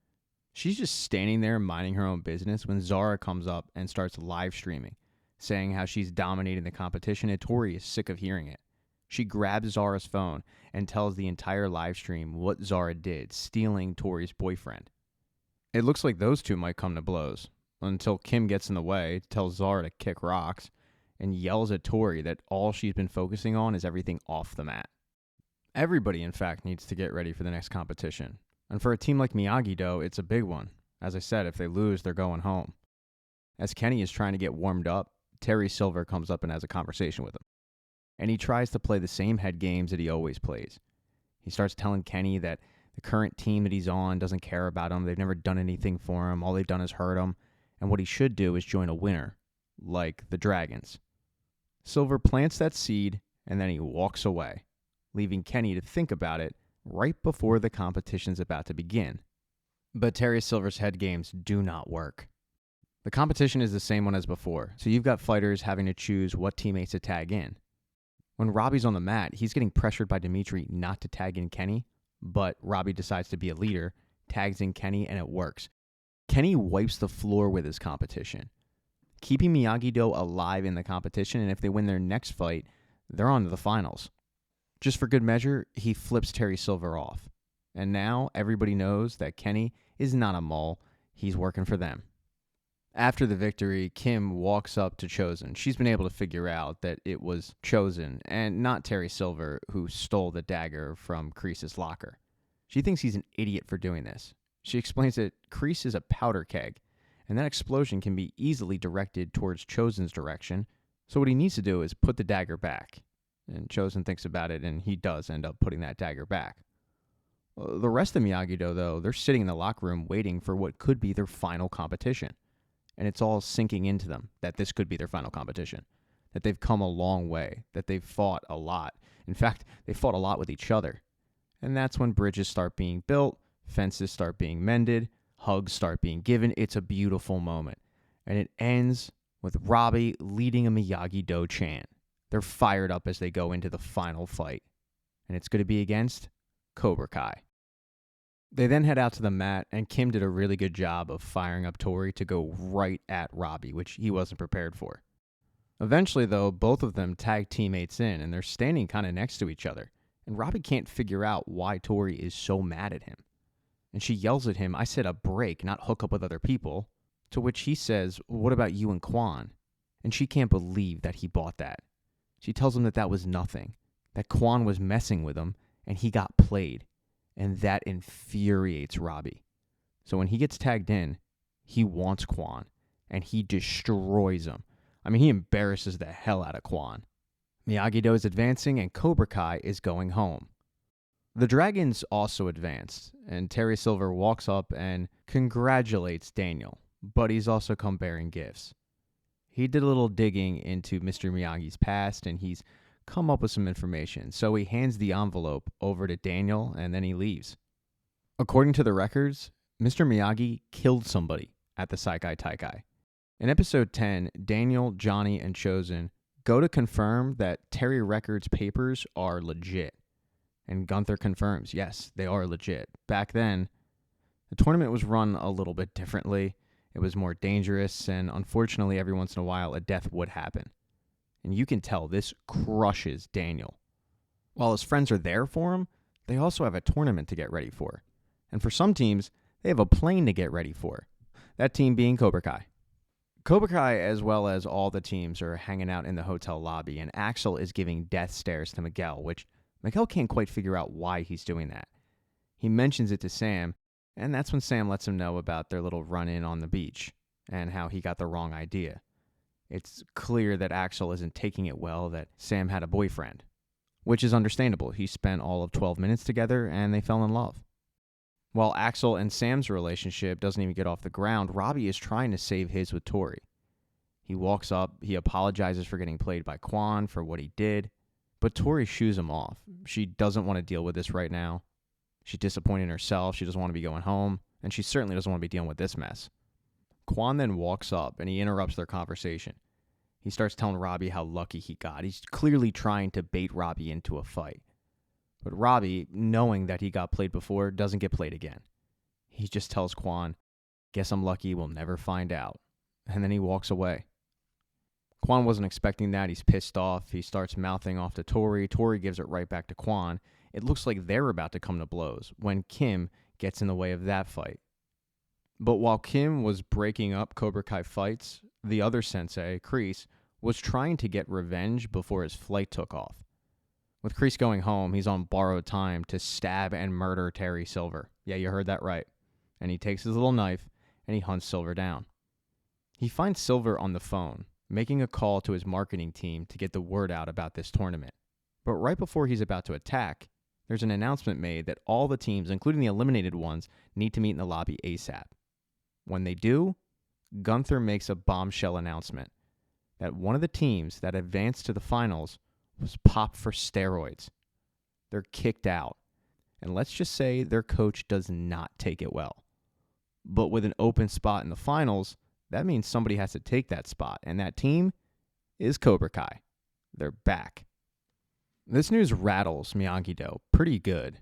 She's just standing there minding her own business when Zara comes up and starts live streaming, saying how she's dominating the competition, and Tori is sick of hearing it. She grabs Zara's phone and tells the entire live stream what Zara did, stealing Tori's boyfriend. It looks like those two might come to blows, until Kim gets in the way, tells Zara to kick rocks, and yells at Tori that all she's been focusing on is everything off the mat. Everybody, in fact, needs to get ready for the next competition. And for a team like Miyagi-Do, it's a big one. As I said, if they lose, they're going home. As Kenny is trying to get warmed up, Terry Silver comes up and has a conversation with him. And he tries to play the same head games that he always plays. He starts telling Kenny that the current team that he's on doesn't care about him. They've never done anything for him. All they've done is hurt him. And what he should do is join a winner, like the Dragons. Silver plants that seed, and then he walks away, leaving Kenny to think about it right before the competition's about to begin. But Terry Silver's head games do not work. The competition is the same one as before, so you've got fighters having to choose what teammates to tag in. When Robbie's on the mat, he's getting pressured by Dimitri not to tag in Kenny, but Robbie decides to be a leader, tags in Kenny, and it works. Kenny wipes the floor with his competition, keeping Miyagi-Do alive in the competition, and if they win their next fight, they're on to the finals. Just for good measure, he flips Terry Silver off. And now everybody knows that Kenny is not a mole. He's working for them. After the victory, Kim walks up to Chosen. She's been able to figure out that it was Chosen and not Terry Silver who stole the dagger from Kreese's locker. She thinks he's an idiot for doing this. She explains that Kreese is a powder keg, and that explosion can be easily directed towards Chosen's direction, so what he needs to do is put the dagger back. And Chosen thinks about it, and he does end up putting that dagger back. The rest of Miyagi-Do, though, they're sitting in the locker room waiting for what could be their final competition. And it's all sinking into them that this could be their final competition, that they've come a long way, that they've fought a lot. In fact, they fought a lot with each other. And that's when bridges start being built, fences start being mended, hugs start being given. It's a beautiful moment. And it ends with Robbie leading a Miyagi-Do chant. They're fired up as they go into the final fight. And it's going to be against Cobra Kai. They then head out to the mat, and Kim did a really good job of firing up Tori to go right at Robbie, which he wasn't prepared for. Eventually, though, both of them tag teammates in, and they're standing kind of next to each other. And Robbie can't figure out why Tori is so mad at him. And she yells at him, "I said a break, not hook up with other people." To which he says, "What about you and Quan?" And she can't believe that he bought that. She tells him that that was nothing, that Quan was messing with him, and he got played. And that infuriates Robbie. So when he gets tagged in, he wants Quan, and he destroys him. I mean, he embarrasses the hell out of Quan. Miyagi-Do is advancing, and Cobra Kai is going home. The Dragons also advanced, and Terry Silver walks up and congratulates Daniel, but he's also come bearing gifts. He did a little digging into Mr. Miyagi's past, and he's come up with some information. So he hands the envelope over to Daniel, and then he leaves. According to the records, Mr. Miyagi killed somebody at the Saikai Taikai. In episode 10, Daniel, Johnny, and Chosen go to confirm that Terry Records' papers are legit. And Gunther confirms, yes, they are legit. Back then, the tournament was run a little bit differently. It was more dangerous, and unfortunately, every once in a while, a death would happen. And you can tell this crushes Daniel. While his friends are there for him, they also have a tournament to get ready for. And for some teams, they have a plane to get ready for. That team being Cobra Kai. Cobra Kai, as well as all the teams, are hanging out in the hotel lobby, and Axel is giving death stares to Miguel, which Miguel can't quite figure out why he's doing that. He mentions it to Sam, and that's when Sam lets him know about their little run-in on the beach, and how he got the wrong idea. It's clear that Axel isn't taking it well that Sam had a boyfriend, which is understandable. He spent all of 12 minutes together, and they fell in love. While Axel and Sam's relationship doesn't even get off the ground, Robbie is trying to save his with Tori. He walks up, he apologizes for getting played by Quan for what he did, but Tori shoos him off. She doesn't want to deal with this right now. She's disappointed in herself, she doesn't want to be going home, and she certainly doesn't want to be dealing with this mess. Quan then walks up, and he interrupts their conversation. He starts telling Robbie how lucky he got. He's clearly trying to bait Robbie into a fight. But Robbie, knowing that he got played before, doesn't get played again. He just tells Quan, Guess I'm lucky we'll never find out. And then he walks away. Quan wasn't expecting that. He's pissed off. He starts mouthing off to Tori. Tori gives it right back to Quan. It looks like they're about to come to blows when Kim gets in the way of that fight. But while Kim was breaking up Cobra Kai fights, the other sensei, Kreese, was trying to get revenge before his flight took off. With Kreese going home, he's on borrowed time to stab and murder Terry Silver. Yeah, you heard that right. And he takes his little knife and he hunts Silver down. He finds Silver on the phone, making a call to his marketing team to get the word out about this tournament. But right before he's about to attack, there's an announcement made that all the teams, including the eliminated ones, need to meet in the lobby ASAP. When they do, Gunther makes a bombshell announcement that one of the teams that advanced to the finals was popped for steroids. They're kicked out. And let's just say their coach does not take it well. But with an open spot in the finals, that means somebody has to take that spot. And that team is Cobra Kai. They're back. This news rattles Miyagi-Do pretty good.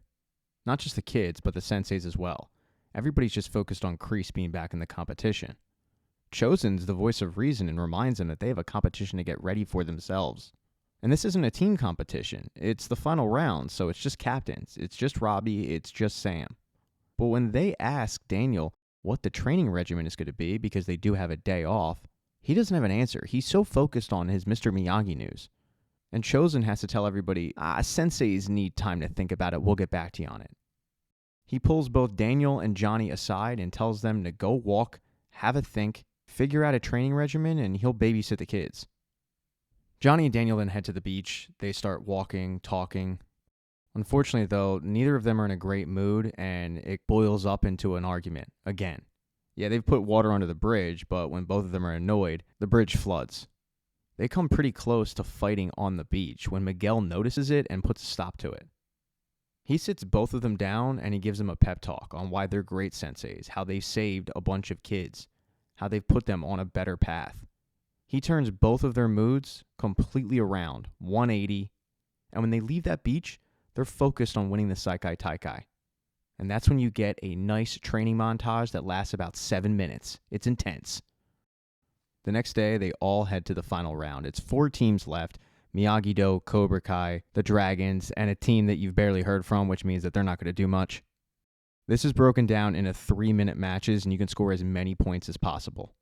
Not just the kids, but the senseis as well. Everybody's just focused on Kreese being back in the competition. Chosen's the voice of reason and reminds them that they have a competition to get ready for themselves. And this isn't a team competition. It's the final round, so it's just captains. It's just Robbie. It's just Sam. But when they ask Daniel what the training regimen is going to be, because they do have a day off, he doesn't have an answer. He's so focused on his Mr. Miyagi news. And Chosen has to tell everybody, senseis need time to think about it. We'll get back to you on it. He pulls both Daniel and Johnny aside and tells them to go walk, have a think, figure out a training regimen, and he'll babysit the kids. Johnny and Daniel then head to the beach. They start walking, talking. Unfortunately, though, neither of them are in a great mood, and it boils up into an argument again. Yeah, they've put water under the bridge, but when both of them are annoyed, the bridge floods. They come pretty close to fighting on the beach when Miguel notices it and puts a stop to it. He sits both of them down and he gives them a pep talk on why they're great senseis, how they've saved a bunch of kids, how they've put them on a better path. He turns both of their moods completely around, 180, and when they leave that beach, they're focused on winning the Saikai Taikai. And that's when you get a nice training montage that lasts about 7 minutes. It's intense. The next day, they all head to the final round. It's 4 teams left: Miyagi-Do, Cobra Kai, the Dragons, and a team that you've barely heard from, which means that they're not going to do much. This is broken down into 3-minute matches, and you can score as many points as possible.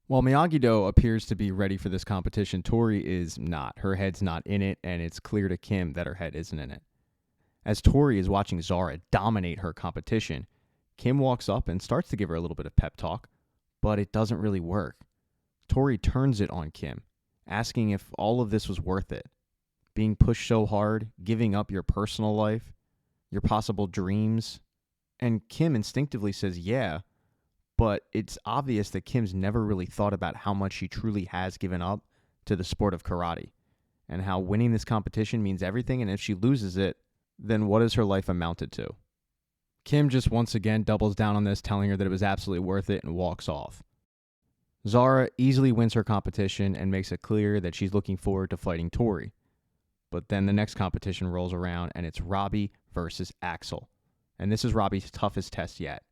While Miyagi-Do appears to be ready for this competition, Tori is not. Her head's not in it, and it's clear to Kim that her head isn't in it. As Tori is watching Zara dominate her competition, Kim walks up and starts to give her a little bit of pep talk, but it doesn't really work. Tori turns it on Kim, asking if all of this was worth it. Being pushed so hard, giving up your personal life, your possible dreams. And Kim instinctively says yeah, but it's obvious that Kim's never really thought about how much she truly has given up to the sport of karate, and how winning this competition means everything, and if she loses it, then what has her life amounted to? Kim just once again doubles down on this, telling her that it was absolutely worth it, and walks off. Zara easily wins her competition and makes it clear that she's looking forward to fighting Tori. But then the next competition rolls around, and it's Robbie versus Axel. And this is Robbie's toughest test yet.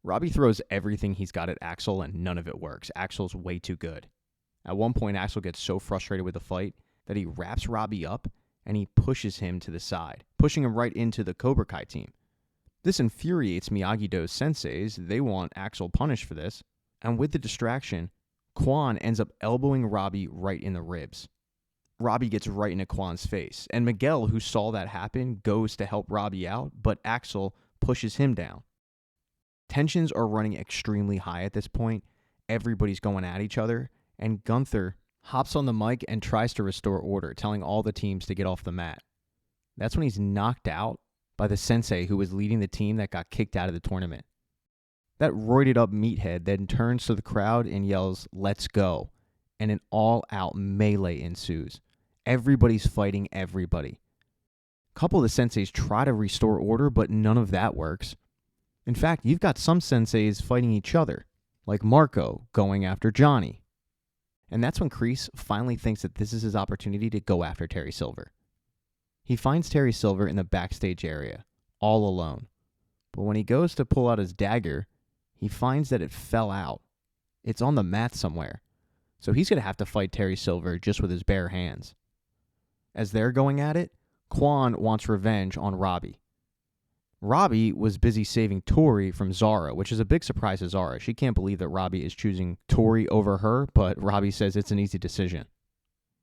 Robbie throws everything he's got at Axel, and none of it works. Axel's way too good. At one point, Axel gets so frustrated with the fight that he wraps Robbie up and he pushes him to the side, pushing him right into the Cobra Kai team. This infuriates Miyagi-Do's senseis. They want Axel punished for this. And with the distraction, Quan ends up elbowing Robbie right in the ribs. Robbie gets right into Quan's face. And Miguel, who saw that happen, goes to help Robbie out, but Axel pushes him down. Tensions are running extremely high at this point. Everybody's going at each other. And Gunther hops on the mic and tries to restore order, telling all the teams to get off the mat. That's when he's knocked out by the sensei who was leading the team that got kicked out of the tournament. That roided up meathead then turns to the crowd and yells, "Let's go," and an all-out melee ensues. Everybody's fighting everybody. A couple of the senseis try to restore order, but none of that works. In fact, you've got some senseis fighting each other, like Marco going after Johnny. And that's when Kreese finally thinks that this is his opportunity to go after Terry Silver. He finds Terry Silver in the backstage area, all alone. But when he goes to pull out his dagger, he finds that it fell out. It's on the mat somewhere. So he's going to have to fight Terry Silver just with his bare hands. As they're going at it, Quan wants revenge on Robbie. Robbie was busy saving Tori from Zara, which is a big surprise to Zara. She can't believe that Robbie is choosing Tori over her, but Robbie says it's an easy decision.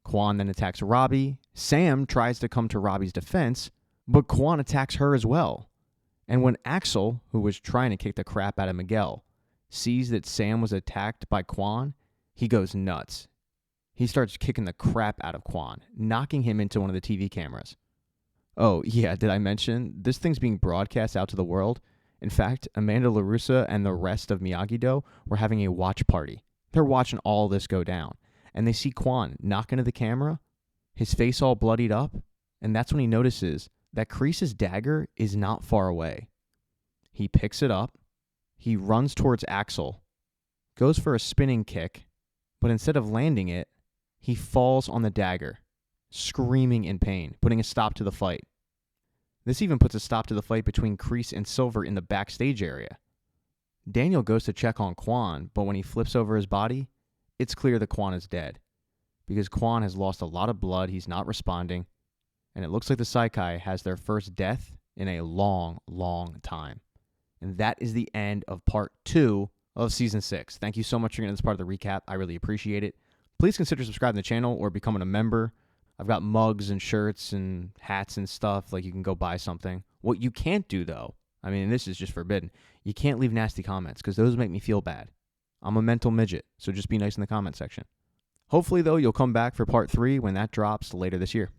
Quan then attacks Robbie. Sam tries to come to Robbie's defense, but Quan attacks her as well. And when Axel, who was trying to kick the crap out of Miguel, sees that Sam was attacked by Quan, he goes nuts. He starts kicking the crap out of Quan, knocking him into one of the TV cameras. Oh, yeah, did I mention? This thing's being broadcast out to the world. In fact, Amanda LaRussa and the rest of Miyagi-Do were having a watch party. They're watching all this go down. And they see Quan knock into the camera, his face all bloodied up, and that's when he notices that Kreese's dagger is not far away. He picks it up, he runs towards Axel, goes for a spinning kick, but instead of landing it, he falls on the dagger, screaming in pain, putting a stop to the fight. This even puts a stop to the fight between Kreese and Silver in the backstage area. Daniel goes to check on Quan, but when he flips over his body, it's clear that Quan is dead. Because Quan has lost a lot of blood, he's not responding, and it looks like the Saikai has their first death in a long, long time. And that is the end of part 2 of Season 6. Thank you so much for getting this part of the recap. I really appreciate it. Please consider subscribing to the channel or becoming a member. I've got mugs and shirts and hats and stuff. Like, you can go buy something. What you can't do, though, I mean, this is just forbidden. You can't leave nasty comments because those make me feel bad. I'm a mental midget, so just be nice in the comment section. Hopefully, though, you'll come back for part 3 when that drops later this year.